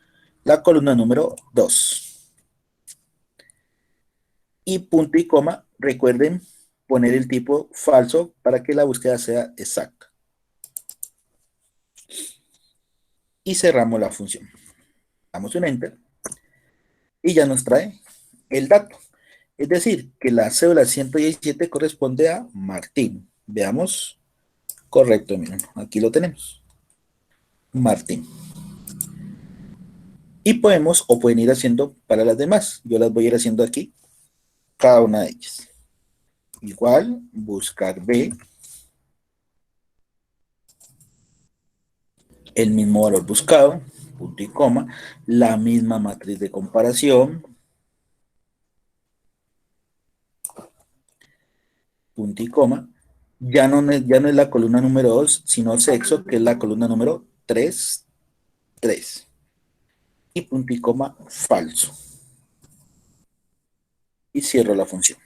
la columna número 2. Y punto y coma, recuerden poner el tipo falso para que la búsqueda sea exacta. Y cerramos la función. Damos un enter y ya nos trae el dato. Es decir, que la cédula 117 corresponde a Martín. Veamos. Correcto, miren, aquí lo tenemos. Martín. Y podemos o pueden ir haciendo para las demás. Yo las voy a ir haciendo aquí, cada una de ellas. Igual, buscar B, el mismo valor buscado, punto y coma, la misma matriz de comparación, punto y coma, ya no es la columna número 2, sino sexo, que es la columna número 3, 3. Y punto y coma, falso. Y cierro la función.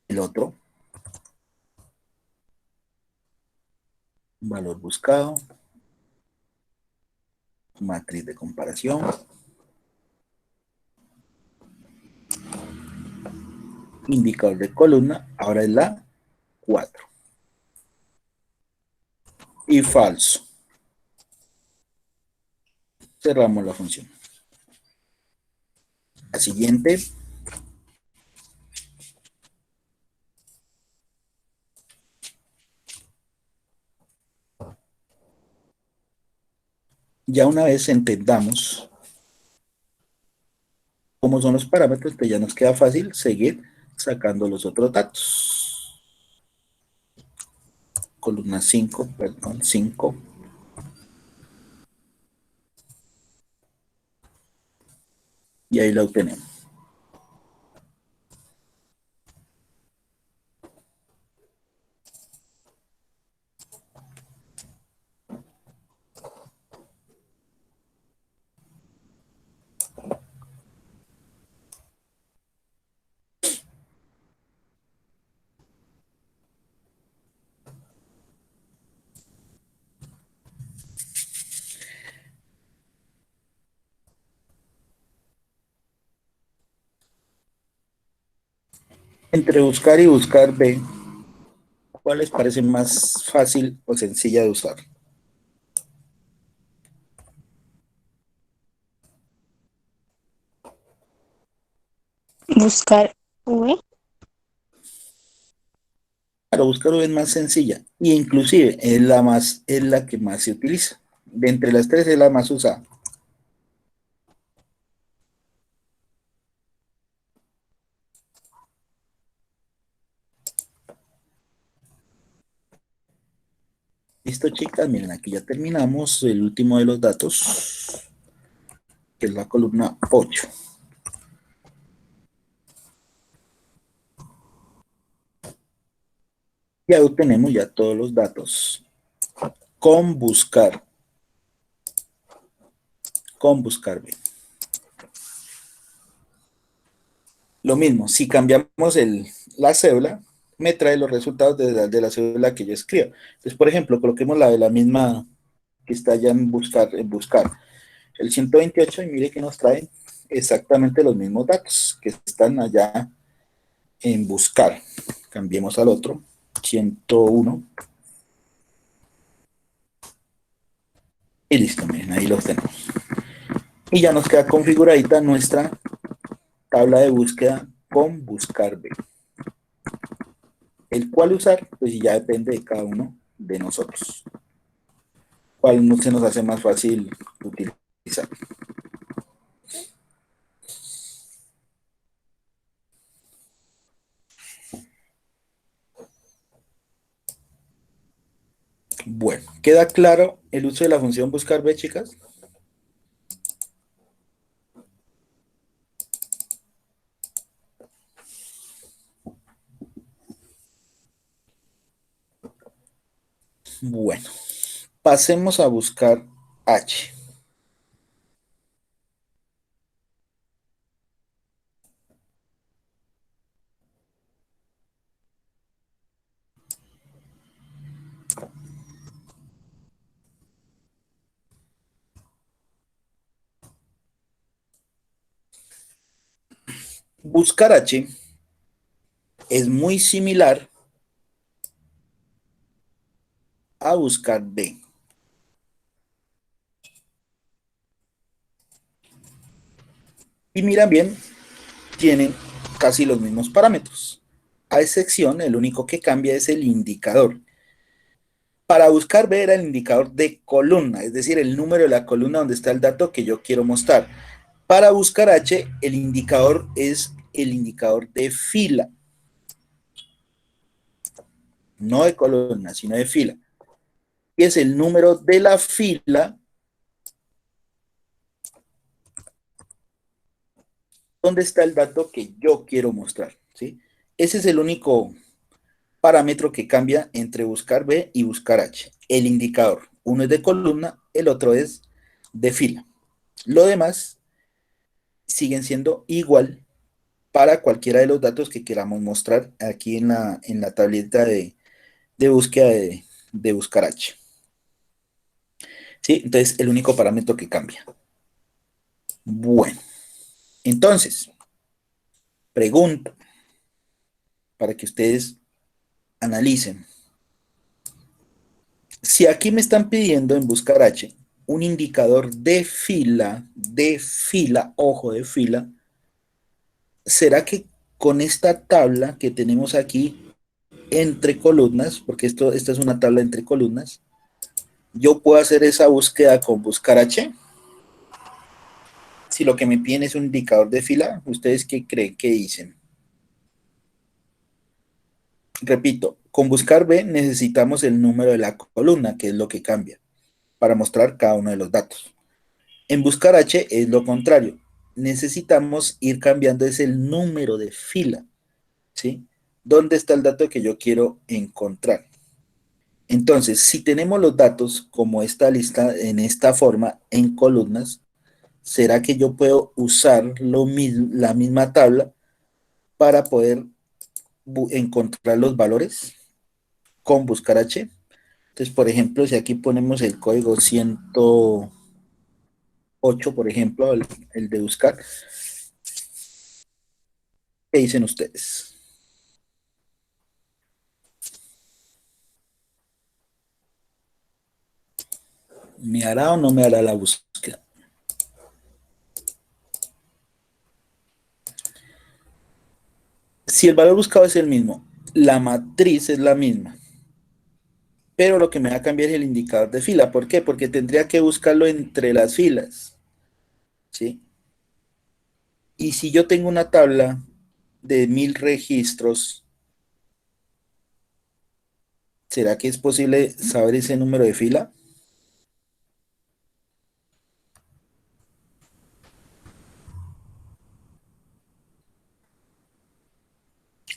El otro, valor buscado, matriz de comparación, indicador de columna, ahora es la 4. Y falso. Cerramos la función. La siguiente, ya una vez entendamos cómo son los parámetros, pues ya nos queda fácil seguir sacando los otros datos. Columna 5, perdón, 5. Y ahí lo obtenemos. Entre buscar y buscar B, ¿cuál les parece más fácil o sencilla de usar? Buscar V. Claro, buscar V es más sencilla e inclusive es la que más se utiliza. De entre las tres es la más usada. Listo, chicas, miren, aquí ya terminamos el último de los datos, que es la columna 8. Ya obtenemos ya todos los datos con buscar B. Lo mismo, si cambiamos la cédula, me trae los resultados de la cédula que yo escribo. Entonces, por ejemplo, coloquemos la de la misma que está ya en buscar. El 128 y mire que nos trae exactamente los mismos datos que están allá en buscar. Cambiemos al otro, 101. Y listo, miren, ahí los tenemos. Y ya nos queda configuradita nuestra tabla de búsqueda con buscar B. El cual usar, pues ya depende de cada uno de nosotros. ¿Cuál no se nos hace más fácil utilizar? Bueno, ¿queda claro el uso de la función buscar B, chicas? Bueno, pasemos a buscar H. Buscar H es muy similar a buscar B. Y miran bien, tienen casi los mismos parámetros. A excepción, el único que cambia es el indicador. Para buscar B era el indicador de columna, es decir, el número de la columna donde está el dato que yo quiero mostrar. Para buscar H, el indicador es el indicador de fila. No de columna, sino de fila. Y es el número de la fila donde está el dato que yo quiero mostrar, ¿sí? Ese es el único parámetro que cambia entre buscar B y buscar H. El indicador. Uno es de columna, el otro es de fila. Lo demás siguen siendo igual para cualquiera de los datos que queramos mostrar aquí en la tableta de búsqueda de buscar H. ¿Sí? Entonces, el único parámetro que cambia. Bueno, entonces, pregunto para que ustedes analicen. Si aquí me están pidiendo en buscar H un indicador de fila, ojo de fila, ¿será que con esta tabla que tenemos aquí entre columnas, porque esta es una tabla entre columnas, yo puedo hacer esa búsqueda con buscar H? Si lo que me piden es un indicador de fila, ¿ustedes qué creen que dicen? Repito, con buscar B necesitamos el número de la columna, que es lo que cambia, para mostrar cada uno de los datos. En buscar H es lo contrario. Necesitamos ir cambiando es el número de fila, ¿sí? ¿Dónde está el dato que yo quiero encontrar? Entonces, si tenemos los datos como esta lista en esta forma, en columnas, ¿será que yo puedo usar la misma tabla para poder encontrar los valores con buscar H? Entonces, por ejemplo, si aquí ponemos el código 108, por ejemplo, el de buscar, ¿qué dicen ustedes? ¿Me hará o no me hará la búsqueda? Si el valor buscado es el mismo, la matriz es la misma, pero lo que me va a cambiar es el indicador de fila. ¿Por qué? Porque tendría que buscarlo entre las filas, ¿sí? Y si yo tengo una tabla de 1000 registros, ¿será que es posible saber ese número de fila?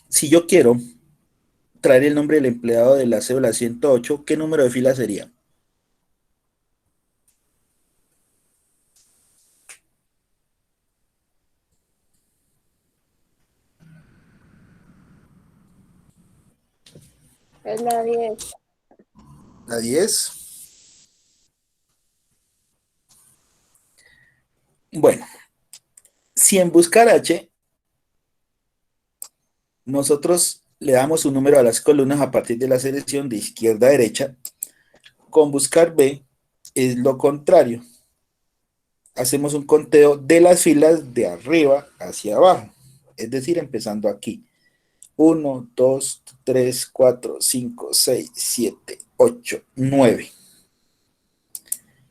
Si yo quiero traer el nombre del empleado de la cédula 108, ¿qué número de fila sería? Es la 10. La 10. Bueno, si en buscar H nosotros le damos un número a las columnas a partir de la selección de izquierda a derecha, con buscar B es lo contrario. Hacemos un conteo de las filas de arriba hacia abajo, es decir, empezando aquí. 1, 2, 3, 4, 5, 6, 7, 8, 9.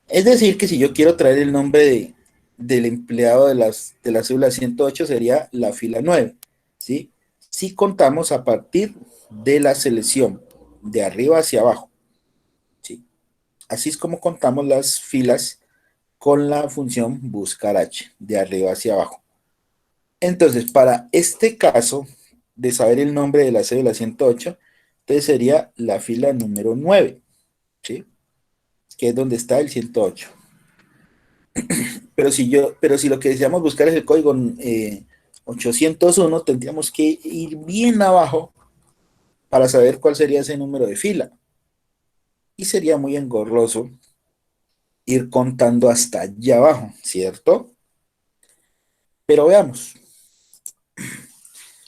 Es decir, que si yo quiero traer el nombre del empleado de la cédula 108 sería la fila 9, ¿sí? Si contamos a partir de la selección de arriba hacia abajo, ¿sí? Así es como contamos las filas con la función buscar H, de arriba hacia abajo. Entonces, para este caso de saber el nombre de la cédula 108, entonces sería la fila número 9, ¿sí? Que es donde está el 108. Pero si lo que deseamos buscar es el código 801, tendríamos que ir bien abajo para saber cuál sería ese número de fila. Y sería muy engorroso ir contando hasta allá abajo, ¿cierto? Pero veamos.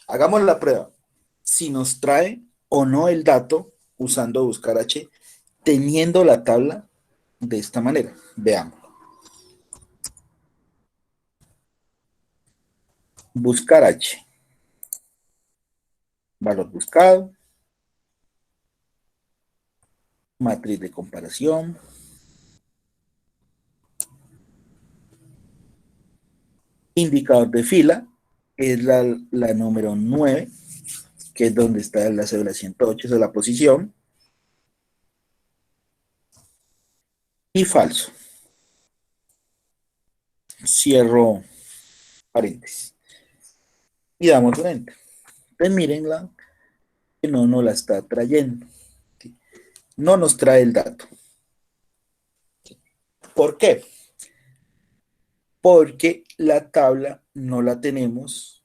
Hagamos la prueba. Si nos trae o no el dato usando buscar H, teniendo la tabla de esta manera. Veamos. Buscar H. Valor buscado. Matriz de comparación. Indicador de fila. Es la número 9, que es donde está la cédula 108, esa es la posición. Y falso. Cierro paréntesis. Y damos un enter. Entonces mírenla, que no nos la está trayendo. ¿Sí? No nos trae el dato. ¿Por qué? Porque la tabla no la tenemos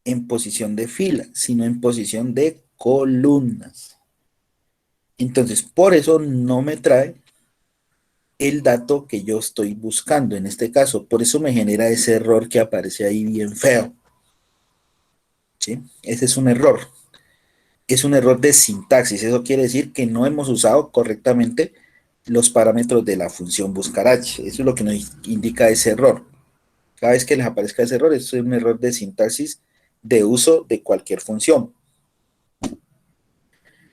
en posición de fila, sino en posición de columnas. Entonces, por eso no me trae el dato que yo estoy buscando en este caso. Por eso me genera ese error que aparece ahí bien feo. ¿Sí? Ese es un error. Es un error de sintaxis. Eso quiere decir que no hemos usado correctamente los parámetros de la función buscar H. Eso es lo que nos indica ese error. Cada vez que les aparezca ese error, eso es un error de sintaxis de uso de cualquier función.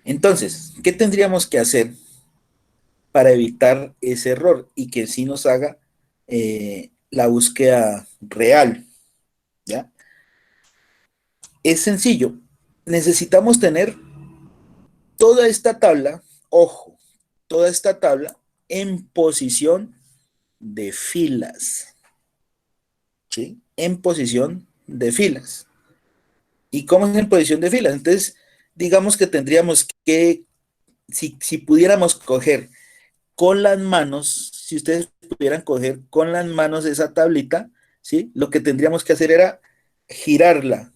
Entonces, ¿qué tendríamos que hacer para evitar ese error y que sí nos haga la búsqueda real? ¿Ya? Es sencillo. Necesitamos tener toda esta tabla, ojo, toda esta tabla en posición de filas. ¿Sí? En posición de filas. ¿Y cómo es en posición de filas? Entonces, digamos que tendríamos que, si pudiéramos coger con las manos, si ustedes pudieran coger con las manos esa tablita, ¿sí? Lo que tendríamos que hacer era girarla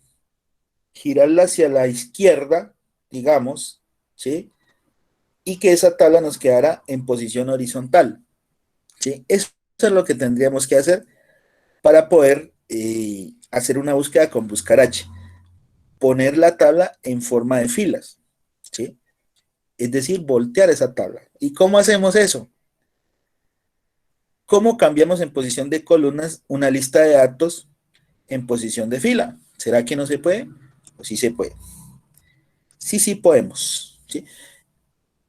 hacia la izquierda, digamos, ¿sí? Y que esa tabla nos quedara en posición horizontal, ¿sí? Eso es lo que tendríamos que hacer para poder hacer una búsqueda con buscar H. Poner la tabla en forma de filas, ¿sí? Es decir, voltear esa tabla. ¿Y cómo hacemos eso? ¿Cómo cambiamos en posición de columnas una lista de datos en posición de fila? ¿Será que no se puede? ¿O sí se puede? Sí, sí podemos, ¿sí?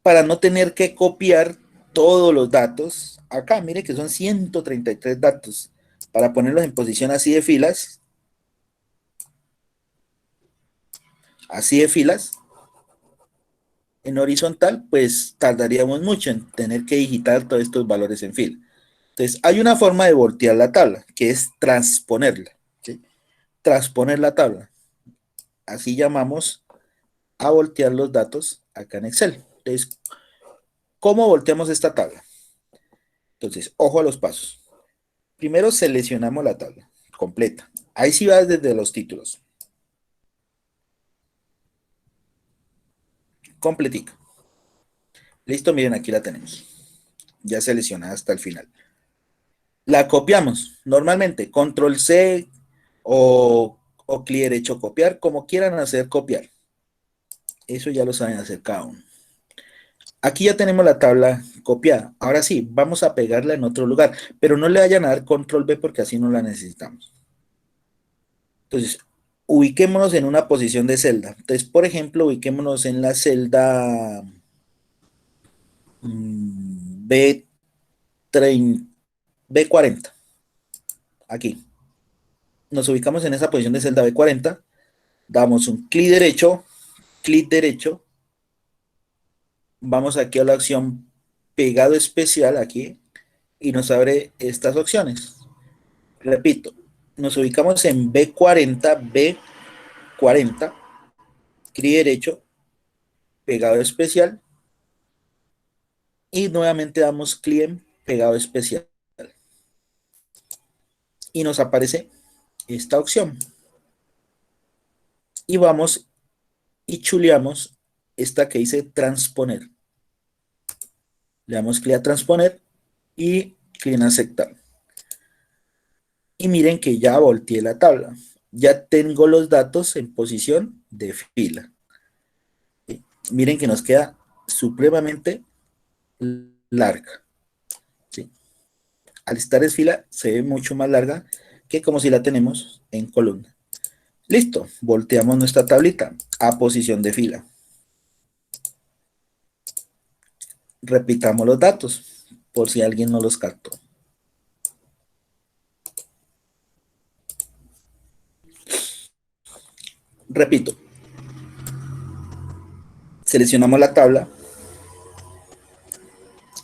Para no tener que copiar todos los datos. Acá, mire que son 133 datos. Para ponerlos en posición así de filas, en horizontal, pues tardaríamos mucho en tener que digitar todos estos valores en fila. Entonces, hay una forma de voltear la tabla, que es transponerla, ¿sí? Transponer la tabla. Así llamamos a voltear los datos acá en Excel. Entonces, ¿cómo volteamos esta tabla? Entonces, ojo a los pasos. Primero seleccionamos la tabla completa. Ahí sí va desde los títulos. Completica. Listo, miren, aquí la tenemos. Ya seleccionada hasta el final. La copiamos. Normalmente, control C o clic derecho copiar, como quieran hacer copiar. Eso ya lo saben hacer cada uno. Aquí ya tenemos la tabla copiada. Ahora sí, vamos a pegarla en otro lugar, pero no le vayan a dar control B porque así no la necesitamos. Entonces, ubiquémonos en una posición de celda. Entonces, por ejemplo, ubiquémonos en la celda B30, B40. Aquí. Nos ubicamos en esa posición de celda B40. Damos un clic derecho. Vamos aquí a la opción pegado especial aquí y nos abre estas opciones. Repito, nos ubicamos en B40, clic derecho, pegado especial y nuevamente damos clic en pegado especial y nos aparece esta opción y vamos y chuleamos esta que dice transponer. Le damos clic a transponer y clic en aceptar. Y miren que ya volteé la tabla. Ya tengo los datos en posición de fila. ¿Sí? Miren que nos queda supremamente larga. ¿Sí? Al estar en fila se ve mucho más larga que como si la tenemos en columna. Listo, volteamos nuestra tablita a posición de fila. Repitamos los datos por si alguien no los captó. Repito, seleccionamos la tabla,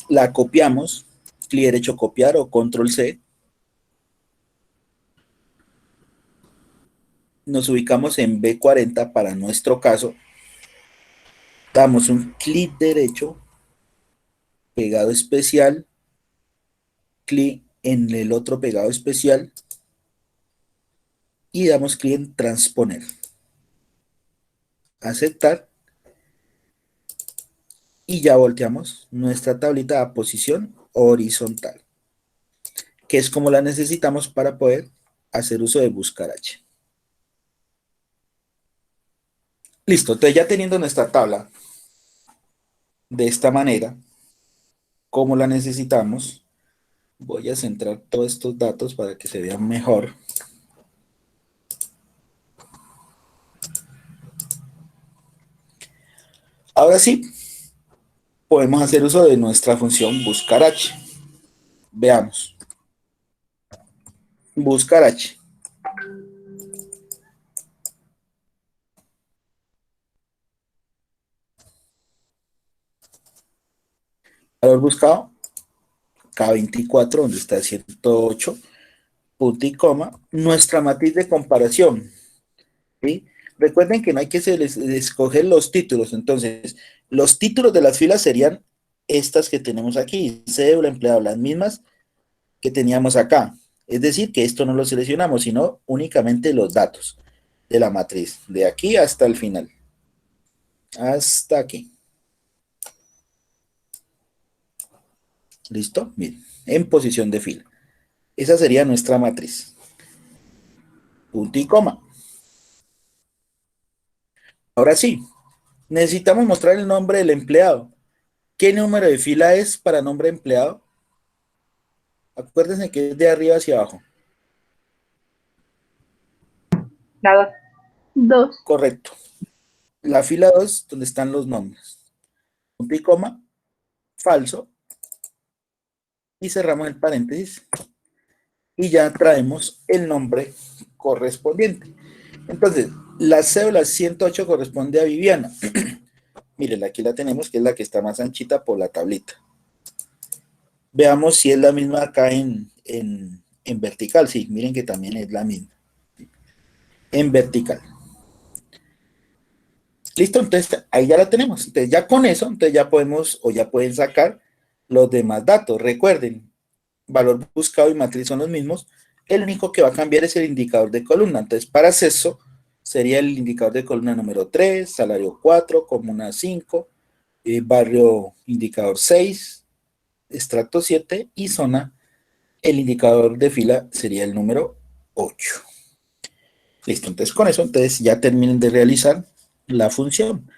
la copiamos, clic derecho copiar o control C, nos ubicamos en B40 para nuestro caso, damos un clic derecho, pegado especial, clic en el otro pegado especial y damos clic en transponer, aceptar y ya volteamos nuestra tablita a posición horizontal, que es como la necesitamos para poder hacer uso de buscar H. Listo, entonces ya teniendo nuestra tabla de esta manera, como la necesitamos, voy a centrar todos estos datos para que se vean mejor. Ahora sí, podemos hacer uso de nuestra función buscar H. Veamos. Buscar H. Valor buscado, K24, donde está 108, punto y coma, nuestra matriz de comparación. ¿Sí? Recuerden que no hay que escoger los títulos, entonces los títulos de las filas serían estas que tenemos aquí, cédula, empleado, las mismas que teníamos acá. Es decir, que esto no lo seleccionamos, sino únicamente los datos de la matriz, de aquí hasta el final. Hasta aquí. ¿Listo? Miren, en posición de fila. Esa sería nuestra matriz. Punto y coma. Ahora sí, necesitamos mostrar el nombre del empleado. ¿Qué número de fila es para nombre de empleado? Acuérdense que es de arriba hacia abajo. La 2. 2. Correcto. La fila 2, donde están los nombres. Punto y coma, falso. Y cerramos el paréntesis. Y ya traemos el nombre correspondiente. Entonces, la cédula 108 corresponde a Viviana. Miren, aquí la tenemos, que es la que está más anchita por la tablita. Veamos si es la misma acá en vertical. Sí, miren que también es la misma. En vertical. Listo, entonces ahí ya la tenemos. Entonces ya con eso, entonces ya podemos o ya pueden sacar los demás datos. Recuerden, valor buscado y matriz son los mismos. El único que va a cambiar es el indicador de columna. Entonces para acceso sería el indicador de columna número 3, salario 4, comuna 5, barrio indicador 6, extracto 7 y zona, el indicador de fila sería el número 8. Listo, entonces con eso, entonces ya terminen de realizar la función.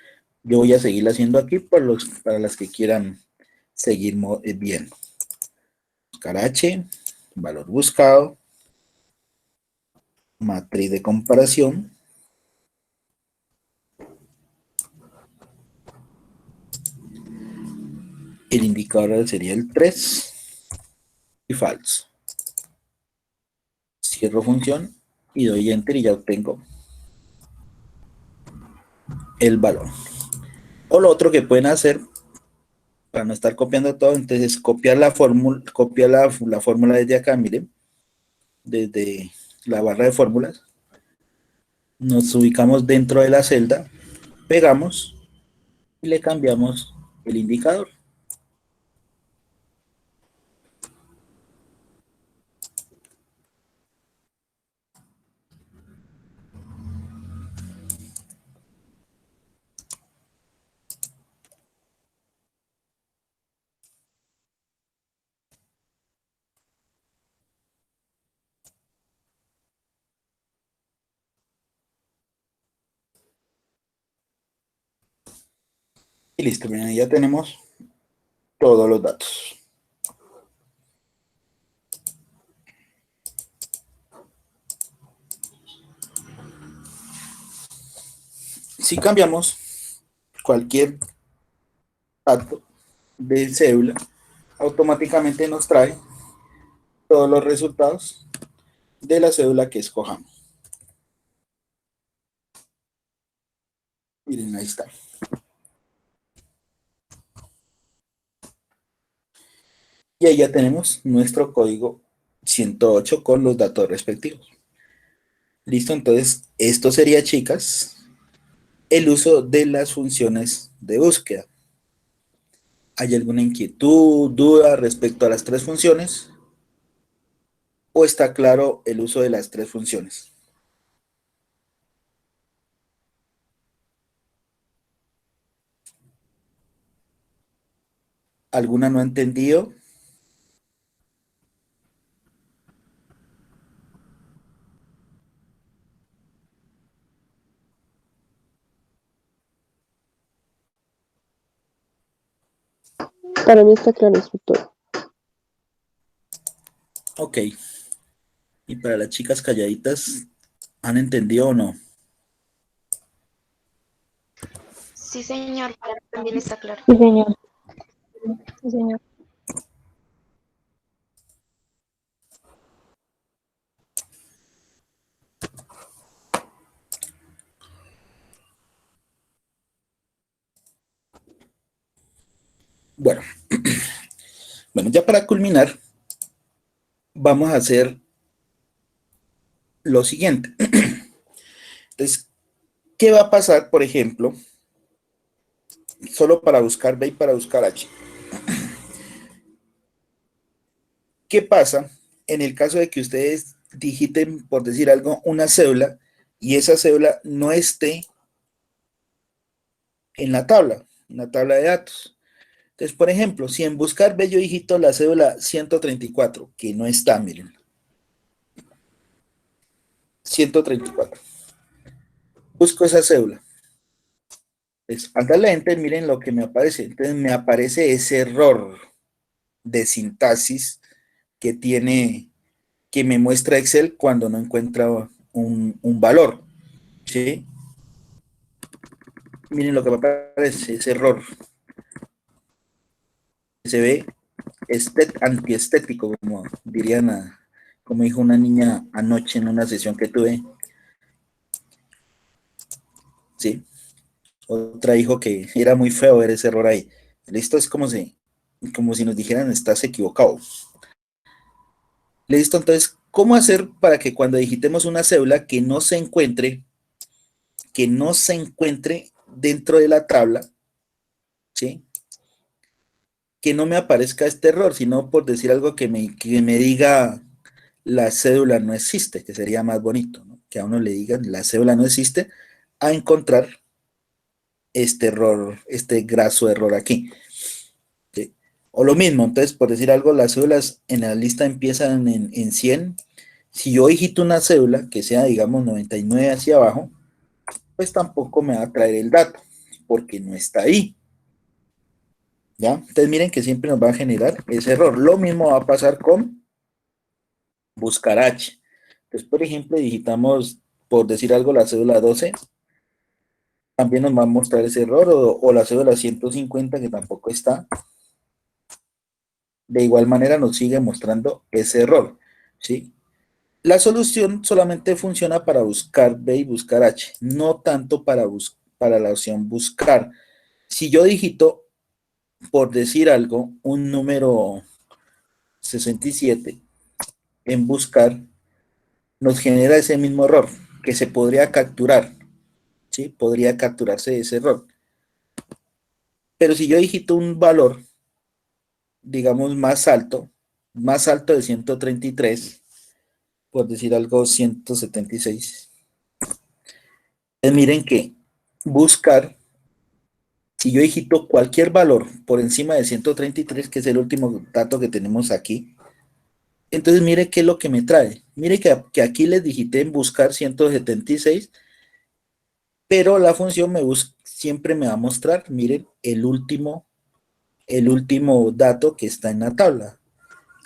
Yo voy a seguirla haciendo aquí para las que quieran seguir viendo. Buscar H, valor buscado, matriz de comparación, el indicador sería el 3 y falso. Cierro función y doy enter y ya obtengo el valor. O lo otro que pueden hacer para no estar copiando todo, entonces copiar la fórmula, la fórmula desde acá, miren, desde la barra de fórmulas, nos ubicamos dentro de la celda, pegamos y le cambiamos el indicador. Y listo, miren, ya tenemos todos los datos. Si cambiamos cualquier dato de cédula, automáticamente nos trae todos los resultados de la cédula que escojamos. Miren, ahí está. Y ahí ya tenemos nuestro código 108 con los datos respectivos. Listo, entonces esto sería, chicas, el uso de las funciones de búsqueda. ¿Hay alguna inquietud, duda respecto a las tres funciones? ¿O está claro el uso de las tres funciones? ¿Alguna no ha entendido? Para mí está claro, instructor. Ok. ¿Y para las chicas calladitas, han entendido o no? Sí, señor, también está claro. Sí, señor. Sí, señor. Bueno, bueno, ya para culminar, vamos a hacer lo siguiente. Entonces, ¿qué va a pasar, por ejemplo, solo para buscar B y para buscar H? ¿Qué pasa en el caso de que ustedes digiten, por decir algo, una cédula y esa cédula no esté en la tabla de datos? Entonces, por ejemplo, si en buscar B yo digito la cédula 134, que no está, miren, 134. Busco esa cédula. Entonces, al darle enter, miren lo que me aparece. Entonces me aparece ese error de sintaxis que tiene, que me muestra Excel cuando no encuentra un valor, ¿sí? Miren lo que me aparece, ese error. Se ve antiestético, como dirían, como dijo una niña anoche en una sesión que tuve, ¿sí? Otra dijo que era muy feo ver ese error ahí. Listo, es como si nos dijeran, estás equivocado. Listo, entonces, ¿cómo hacer para que cuando digitemos una cédula que no se encuentre dentro de la tabla, ¿sí? Que no me aparezca este error, sino por decir algo que me diga la cédula no existe, que sería más bonito, ¿no? Que a uno le digan la cédula no existe, a encontrar este error, este graso error aquí. ¿Sí? O lo mismo, entonces, por decir algo, las cédulas en la lista empiezan en 100. Si yo digito una cédula que sea, digamos, 99 hacia abajo, pues tampoco me va a traer el dato, porque no está ahí. ¿Ya? Entonces miren que siempre nos va a generar ese error. Lo mismo va a pasar con buscar H. Entonces, por ejemplo, digitamos, por decir algo, la cédula 12, también nos va a mostrar ese error, o la cédula 150, que tampoco está. De igual manera nos sigue mostrando ese error, ¿sí? La solución solamente funciona para buscar B y buscar H, no tanto para la opción buscar. Si yo digito, por decir algo, un número 67 en buscar, nos genera ese mismo error, que se podría capturar, ¿sí? Podría capturarse ese error. Pero si yo digito un valor, digamos, más alto de 133, por decir algo, 176, pues miren que buscar, si yo digito cualquier valor por encima de 133, que es el último dato que tenemos aquí, entonces mire qué es lo que me trae. Mire que aquí les digité en buscar 176, pero la función siempre me va a mostrar, miren, el último dato que está en la tabla.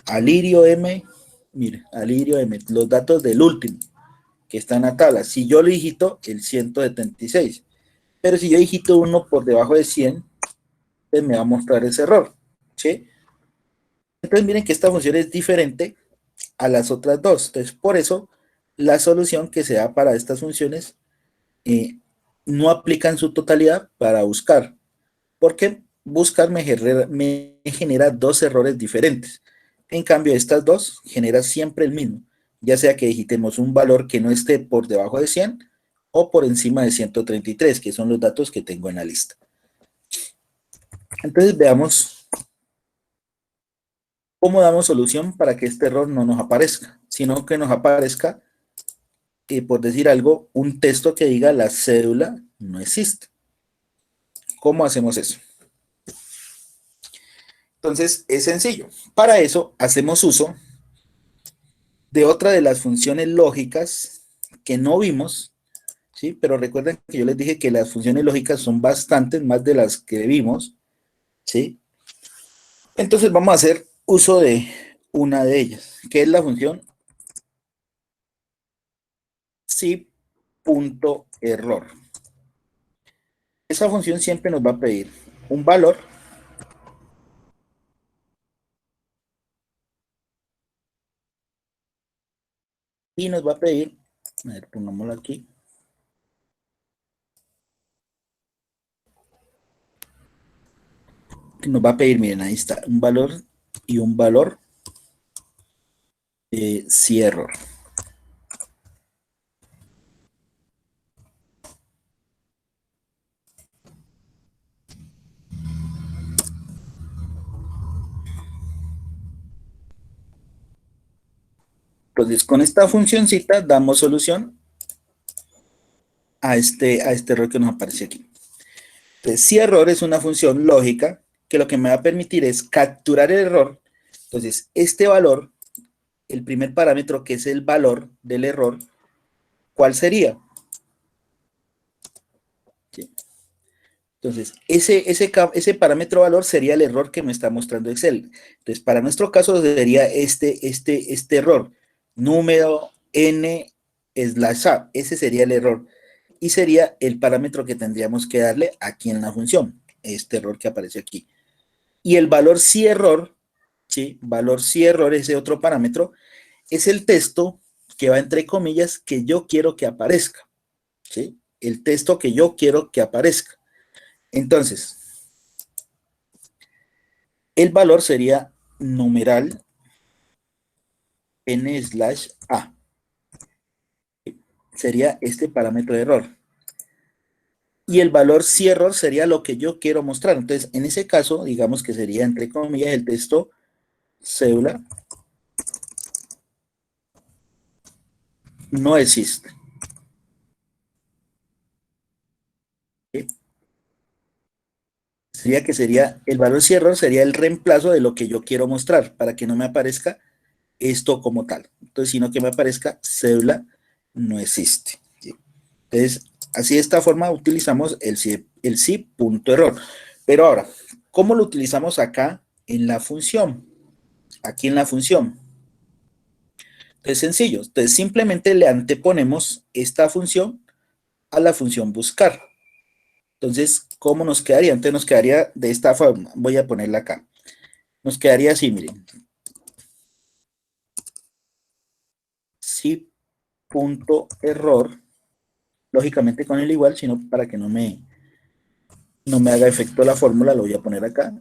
Alirio M, mire, Alirio M, los datos del último que está en la tabla. Si yo lo digito, el 176, pero si yo digito uno por debajo de 100, pues me va a mostrar ese error, ¿sí? Entonces miren que esta función es diferente a las otras dos. Entonces, por eso, la solución que se da para estas funciones no aplica en su totalidad para buscar, porque buscar me genera dos errores diferentes. En cambio, estas dos genera siempre el mismo, ya sea que digitemos un valor que no esté por debajo de 100 o por encima de 133, que son los datos que tengo en la lista. Entonces veamos cómo damos solución para que este error no nos aparezca, sino que nos aparezca, por decir algo, un texto que diga la cédula no existe. ¿Cómo hacemos eso? Entonces es sencillo. Para eso hacemos uso de otra de las funciones lógicas que no vimos, ¿sí? Pero recuerden que yo les dije que las funciones lógicas son bastantes más de las que vimos, ¿sí? Entonces vamos a hacer uso de una de ellas, que es la función si.error. Esa función siempre nos va a pedir un valor y nos va a pedir, a ver, pongámoslo aquí, que nos va a pedir, miren, ahí está, un valor y un valor si error. Entonces, con esta funcioncita damos solución a este error que nos aparece aquí. Entonces, si error es una función lógica que lo que me va a permitir es capturar el error. Entonces, este valor, el primer parámetro que es el valor del error, ¿cuál sería? ¿Sí? Entonces, ese parámetro valor sería el error que me está mostrando Excel. Entonces, para nuestro caso sería este error, número n/a, ese sería el error. Y sería el parámetro que tendríamos que darle aquí en la función, este error que aparece aquí. Y el valor sí error, ¿sí? Valor sí error, ese otro parámetro, es el texto que va entre comillas que yo quiero que aparezca, ¿sí? El texto que yo quiero que aparezca. Entonces, el valor sería numeral n/a. Sería este parámetro de error. Y el valor sí error sería lo que yo quiero mostrar. Entonces, en ese caso, digamos que sería entre comillas el texto cédula no existe. ¿Sí? Sería el valor sí error sería el reemplazo de lo que yo quiero mostrar para que no me aparezca esto como tal. Entonces, sino que me aparezca cédula no existe. ¿Sí? Entonces, así de esta forma utilizamos el sí punto error. Pero ahora, ¿cómo lo utilizamos acá en la función? Aquí en la función. Es sencillo. Entonces, simplemente le anteponemos esta función a la función buscar. Entonces, ¿cómo nos quedaría? Entonces nos quedaría de esta forma. Voy a ponerla acá. Nos quedaría así, miren. Sí punto error. Lógicamente con el igual, sino para que no me haga efecto la fórmula, lo voy a poner acá.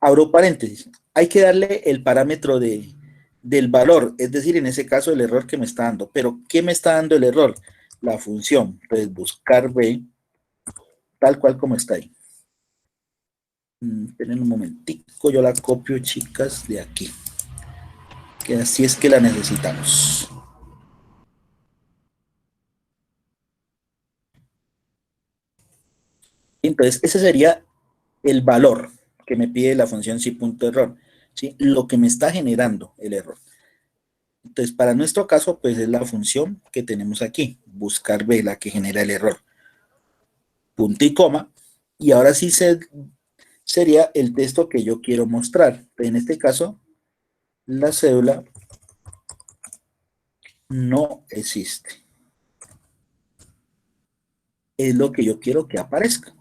Abro paréntesis. Hay que darle el parámetro del valor, es decir, en ese caso el error que me está dando. Pero, ¿qué me está dando el error? La función. Entonces, buscar B, tal cual como está ahí. Esperen un momentico, yo la copio, chicas, de aquí. Que así es que la necesitamos. Entonces, ese sería el valor que me pide la función sí.error, ¿sí? Lo que me está generando el error. Entonces, para nuestro caso, pues es la función que tenemos aquí, buscar B, la que genera el error. Punto y coma. Y ahora sí sería el texto que yo quiero mostrar. En este caso, la cédula no existe. Es lo que yo quiero que aparezca.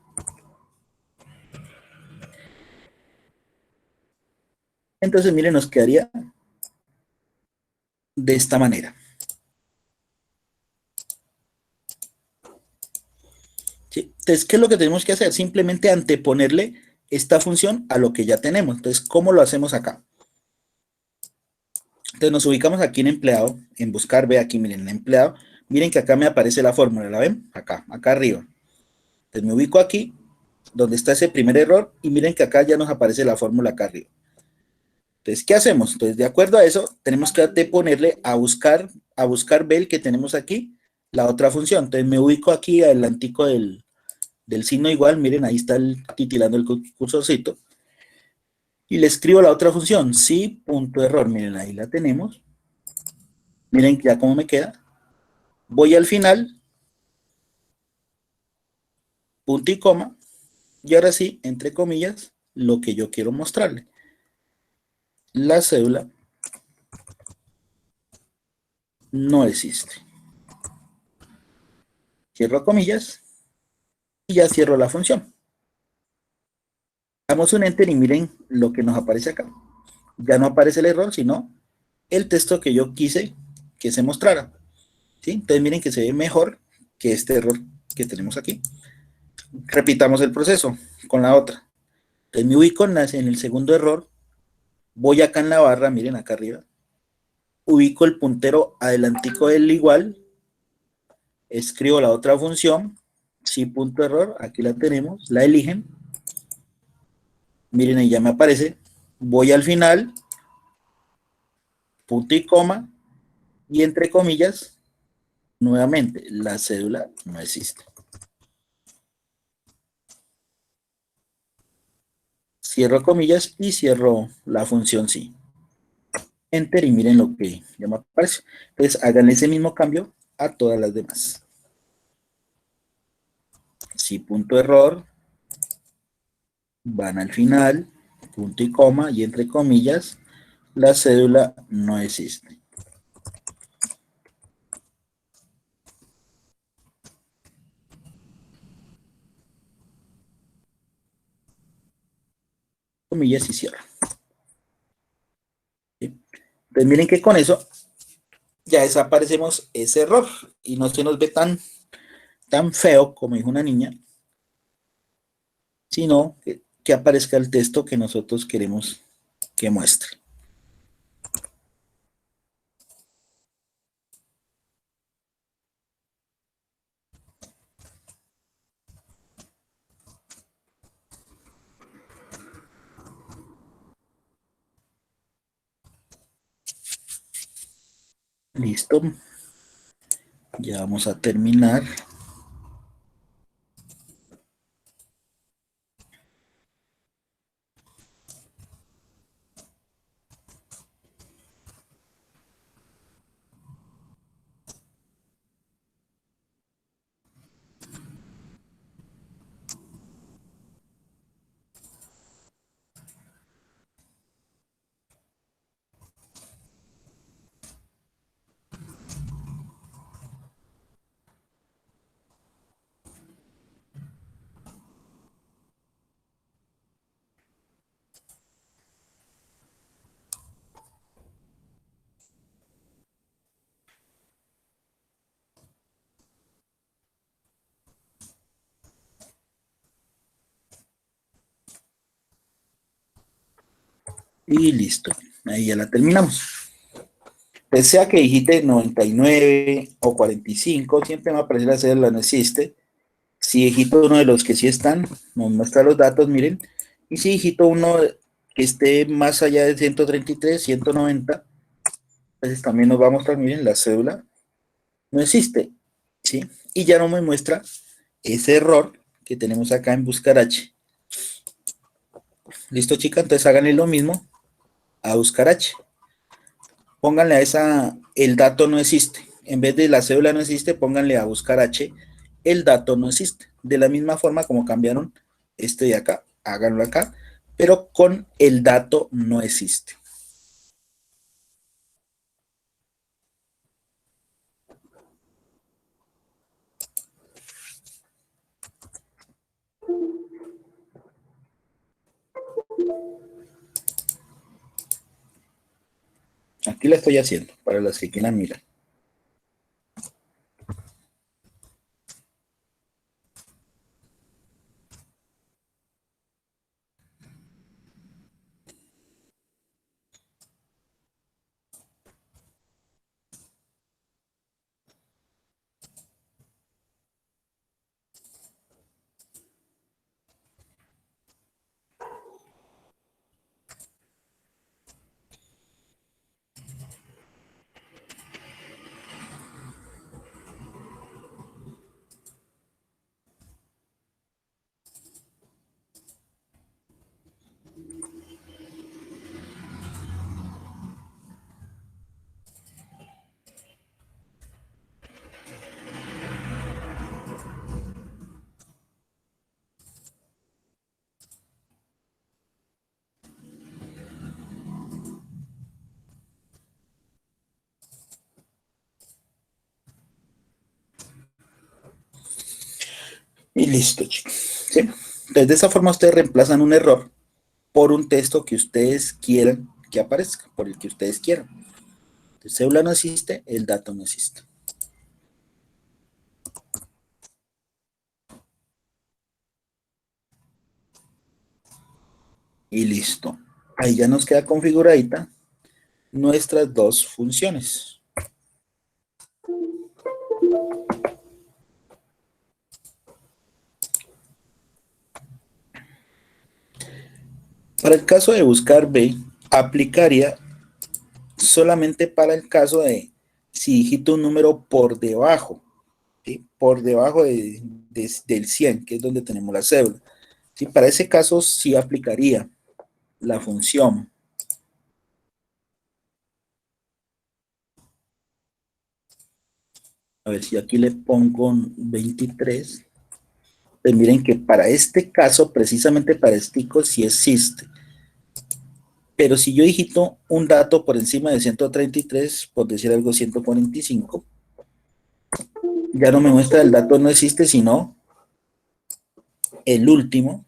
Entonces, miren, nos quedaría de esta manera. ¿Sí? Entonces, ¿qué es lo que tenemos que hacer? Simplemente anteponerle esta función a lo que ya tenemos. Entonces, ¿cómo lo hacemos acá? Entonces, nos ubicamos aquí en empleado, en buscar, ve aquí, miren, en empleado. Miren que acá me aparece la fórmula, ¿la ven? Acá arriba. Entonces, me ubico aquí, donde está ese primer error, y miren que acá ya nos aparece la fórmula acá arriba. Entonces, ¿qué hacemos? Entonces, de acuerdo a eso, tenemos que anteponerle a buscar B el que tenemos aquí, la otra función. Entonces, me ubico aquí adelantico del signo igual, miren, ahí está titilando el cursorcito, y le escribo la otra función, sí, punto error, miren, ahí la tenemos, miren ya cómo me queda, voy al final, punto y coma, y ahora sí, entre comillas, lo que yo quiero mostrarle, la cédula no existe, cierro comillas, y ya cierro la función. Damos un enter y miren lo que nos aparece acá. Ya no aparece el error, sino el texto que yo quise que se mostrara. ¿Sí? Entonces miren que se ve mejor que este error que tenemos aquí. Repitamos el proceso con la otra. Entonces me ubico en el segundo error. Voy acá en la barra, miren acá arriba. Ubico el puntero adelantico del igual. Escribo la otra función. Sí, punto error. Aquí la tenemos. La eligen. Miren, ahí ya me aparece. Voy al final. Punto y coma. Y entre comillas, nuevamente, la cédula no existe. Cierro comillas y cierro la función sí. Enter y miren lo que ya me aparece. Entonces hagan ese mismo cambio a todas las demás. Sí, punto error, van al final, punto y coma, y entre comillas, la cédula no existe. Comillas y cierra. ¿Sí? Entonces miren que con eso ya desaparecemos ese error y no se nos ve tan feo como dijo una niña, sino que aparezca el texto que nosotros queremos que muestre. Listo. Ya vamos a terminar. Y listo. Ahí ya la terminamos. Pues sea que digite 99 o 45, siempre me va a aparecer la cédula no existe. Si digito uno de los que sí están, nos muestra los datos, miren. Y si digito uno que esté más allá de 133, 190, pues también nos va a mostrar, miren, la cédula no existe, ¿sí? Y ya no me muestra ese error que tenemos acá en buscar H. ¿Listo, chicas? Entonces háganle lo mismo a buscar H. Pónganle a esa, el dato no existe. En vez de la cédula no existe, pónganle a buscar H, el dato no existe. De la misma forma como cambiaron este de acá, háganlo acá, pero con el dato no existe. Aquí la estoy haciendo, para las que quieran mirar. Y listo, chicos. ¿Sí? Entonces, de esa forma ustedes reemplazan un error por un texto que ustedes quieran que aparezca, por el que ustedes quieran. Entonces, cédula no existe, el dato no existe. Y listo. Ahí ya nos queda configuradita nuestras dos funciones. Para el caso de buscar B, aplicaría solamente para el caso de si digito un número por debajo, ¿sí? Por debajo del 100, que es donde tenemos la cédula. ¿Sí? Para ese caso sí aplicaría la función. A ver si aquí le pongo 23. Entonces miren que para este caso, precisamente para este ICO, sí existe. Pero si yo digito un dato por encima de 133, por decir algo 145, ya no me muestra el dato no existe, sino el último.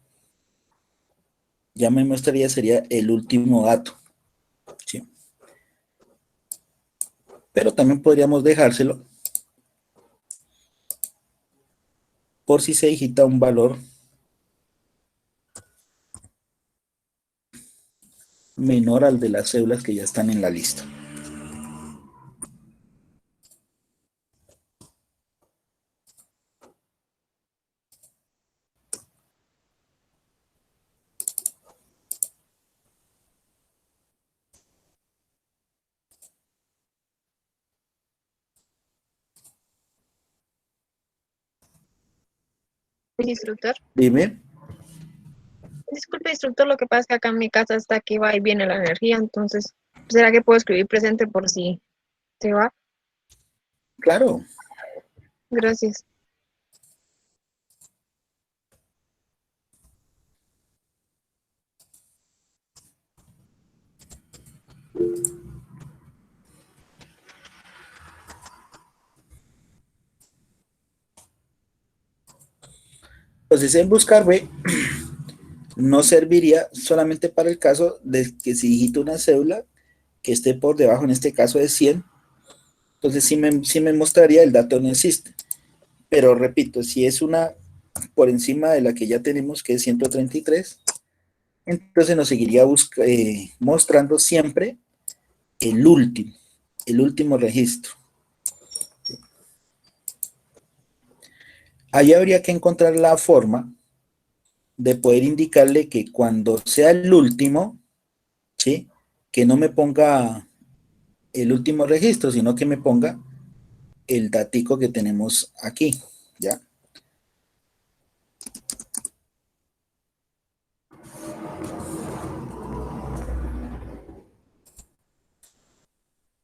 Ya me mostraría, sería el último dato. ¿Sí? Pero también podríamos dejárselo por si se digita un valor menor al de las cédulas que ya están en la lista. Instructor. Dime. Disculpe, instructor, lo que pasa es que acá en mi casa está que va y viene la energía, entonces, ¿será que puedo escribir presente por si se va? Claro. Gracias. Entonces en buscar B no serviría solamente para el caso de que si digito una cédula que esté por debajo, en este caso de 100, entonces sí me mostraría el dato no existe. Pero repito, si es una por encima de la que ya tenemos, que es 133, entonces nos seguiría mostrando siempre el último registro. Ahí habría que encontrar la forma de poder indicarle que cuando sea el último, ¿sí? Que no me ponga el último registro, sino que me ponga el datico que tenemos aquí, ¿ya?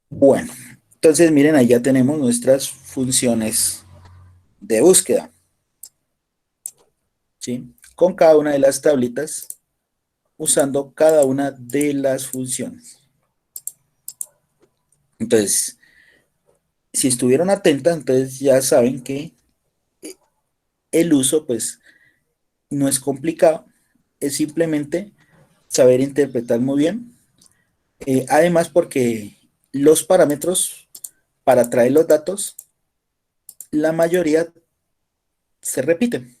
Bueno, entonces miren, ahí ya tenemos nuestras funciones de búsqueda, ¿sí? Con cada una de las tablitas, usando cada una de las funciones. Entonces, si estuvieron atentas, entonces ya saben que el uso, pues, no es complicado, es simplemente saber interpretar muy bien. Además, porque los parámetros para traer los datos, la mayoría se repiten,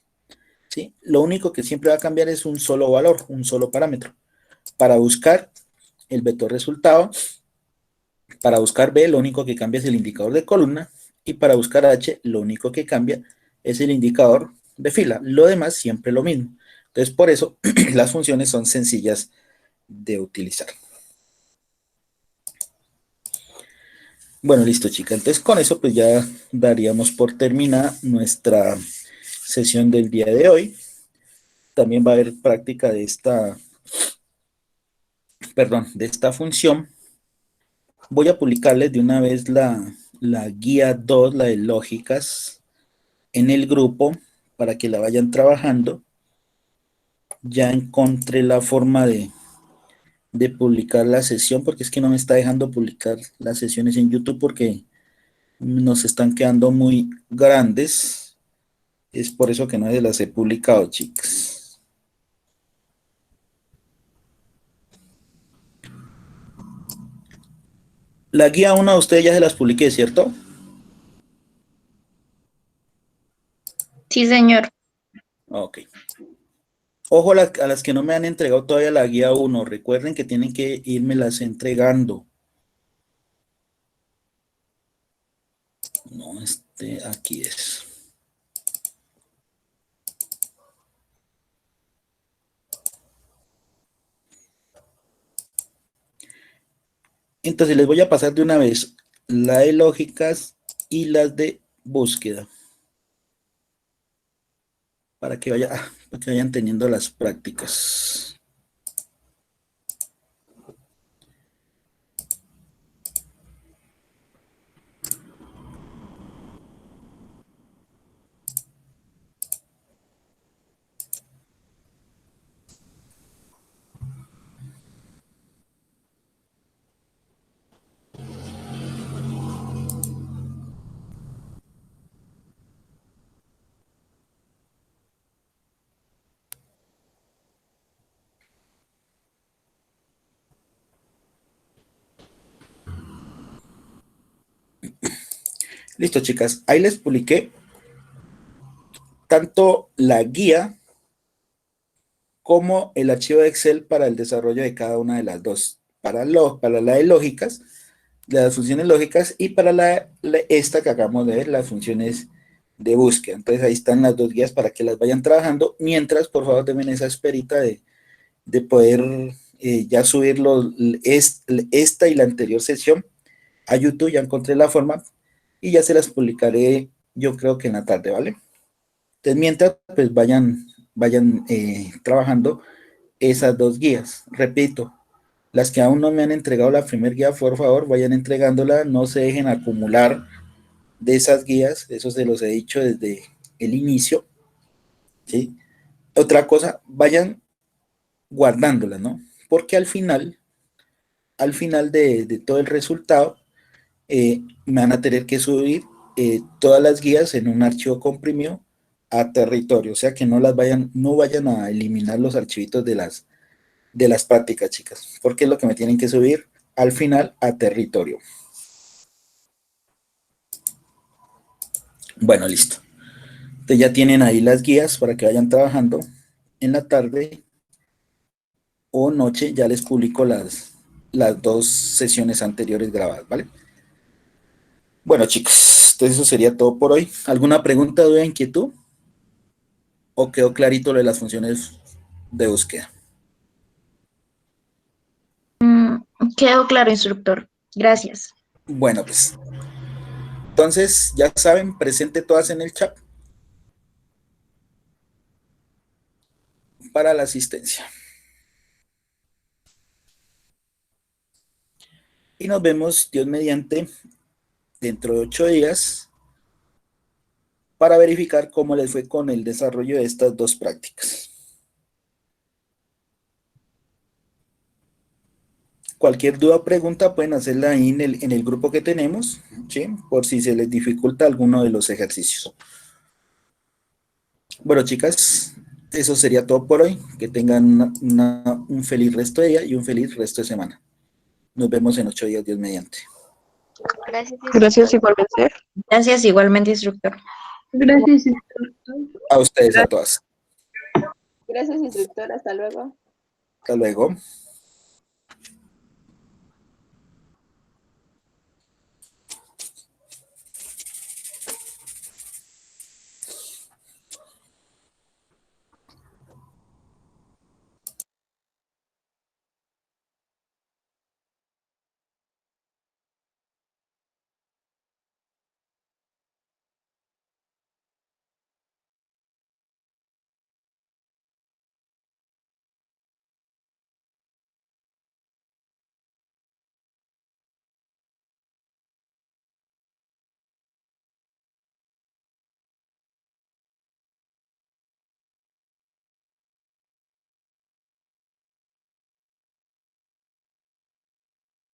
¿sí? Lo único que siempre va a cambiar es un solo valor, un solo parámetro. Para buscar el vector resultado, para buscar B, lo único que cambia es el indicador de columna, y para buscar H, lo único que cambia es el indicador de fila. Lo demás siempre lo mismo. Entonces, por eso las funciones son sencillas de utilizar. Bueno, listo, chica. Entonces, con eso, pues ya daríamos por terminada nuestra sesión del día de hoy. También va a haber práctica de de esta función. Voy a publicarles de una vez la guía 2, la de lógicas, en el grupo para que la vayan trabajando. Ya encontré la forma de publicar la sesión, porque es que no me está dejando publicar las sesiones en YouTube porque nos están quedando muy grandes. Es por eso que no se las he publicado, chicas. La guía 1 a ustedes ya se las publiqué, ¿cierto? Sí, señor. Ok. Ojo a las que no me han entregado todavía la guía 1. Recuerden que tienen que irmelas entregando. No, aquí es. Entonces les voy a pasar de una vez la de lógicas y las de búsqueda. Para que vayan teniendo las prácticas. Listo, chicas. Ahí les publiqué tanto la guía como el archivo de Excel para el desarrollo de cada una de las dos. Para la de lógicas, de las funciones lógicas, y para esta que acabamos de ver, las funciones de búsqueda. Entonces ahí están las dos guías para que las vayan trabajando. Mientras, por favor, denme esa esperita de poder ya subir esta y la anterior sesión a YouTube. Ya encontré la forma y ya se las publicaré, yo creo que en la tarde, ¿vale? Entonces, mientras, pues vayan trabajando esas dos guías. Repito, las que aún no me han entregado la primera guía, por favor, vayan entregándola, no se dejen acumular de esas guías, eso se los he dicho desde el inicio, ¿sí? Otra cosa, vayan guardándolas, ¿no? Porque al final de todo el resultado, me van a tener que subir todas las guías en un archivo comprimido a territorio, o sea que no vayan a eliminar los archivitos de las prácticas, chicas, porque es lo que me tienen que subir al final a territorio. Bueno, listo. Entonces ya tienen ahí las guías para que vayan trabajando. En la tarde o noche ya les publico las dos sesiones anteriores grabadas, ¿vale? Bueno, chicos, entonces eso sería todo por hoy. ¿Alguna pregunta, duda, inquietud? ¿O quedó clarito lo de las funciones de búsqueda? Quedó claro, instructor. Gracias. Bueno, pues, entonces, ya saben, presente todas en el chat para la asistencia. Y nos vemos, Dios mediante, dentro de 8 días para verificar cómo les fue con el desarrollo de estas dos prácticas. Cualquier duda o pregunta pueden hacerla ahí en el grupo que tenemos, ¿sí? Por si se les dificulta alguno de los ejercicios. Bueno, chicas, eso sería todo por hoy. Que tengan un feliz resto de día y un feliz resto de semana. Nos vemos en 8 días, Dios mediante. Gracias. Gracias igualmente. Gracias igualmente, instructor. Gracias, instructor. A ustedes, a todas. Gracias, instructor. Hasta luego. Hasta luego.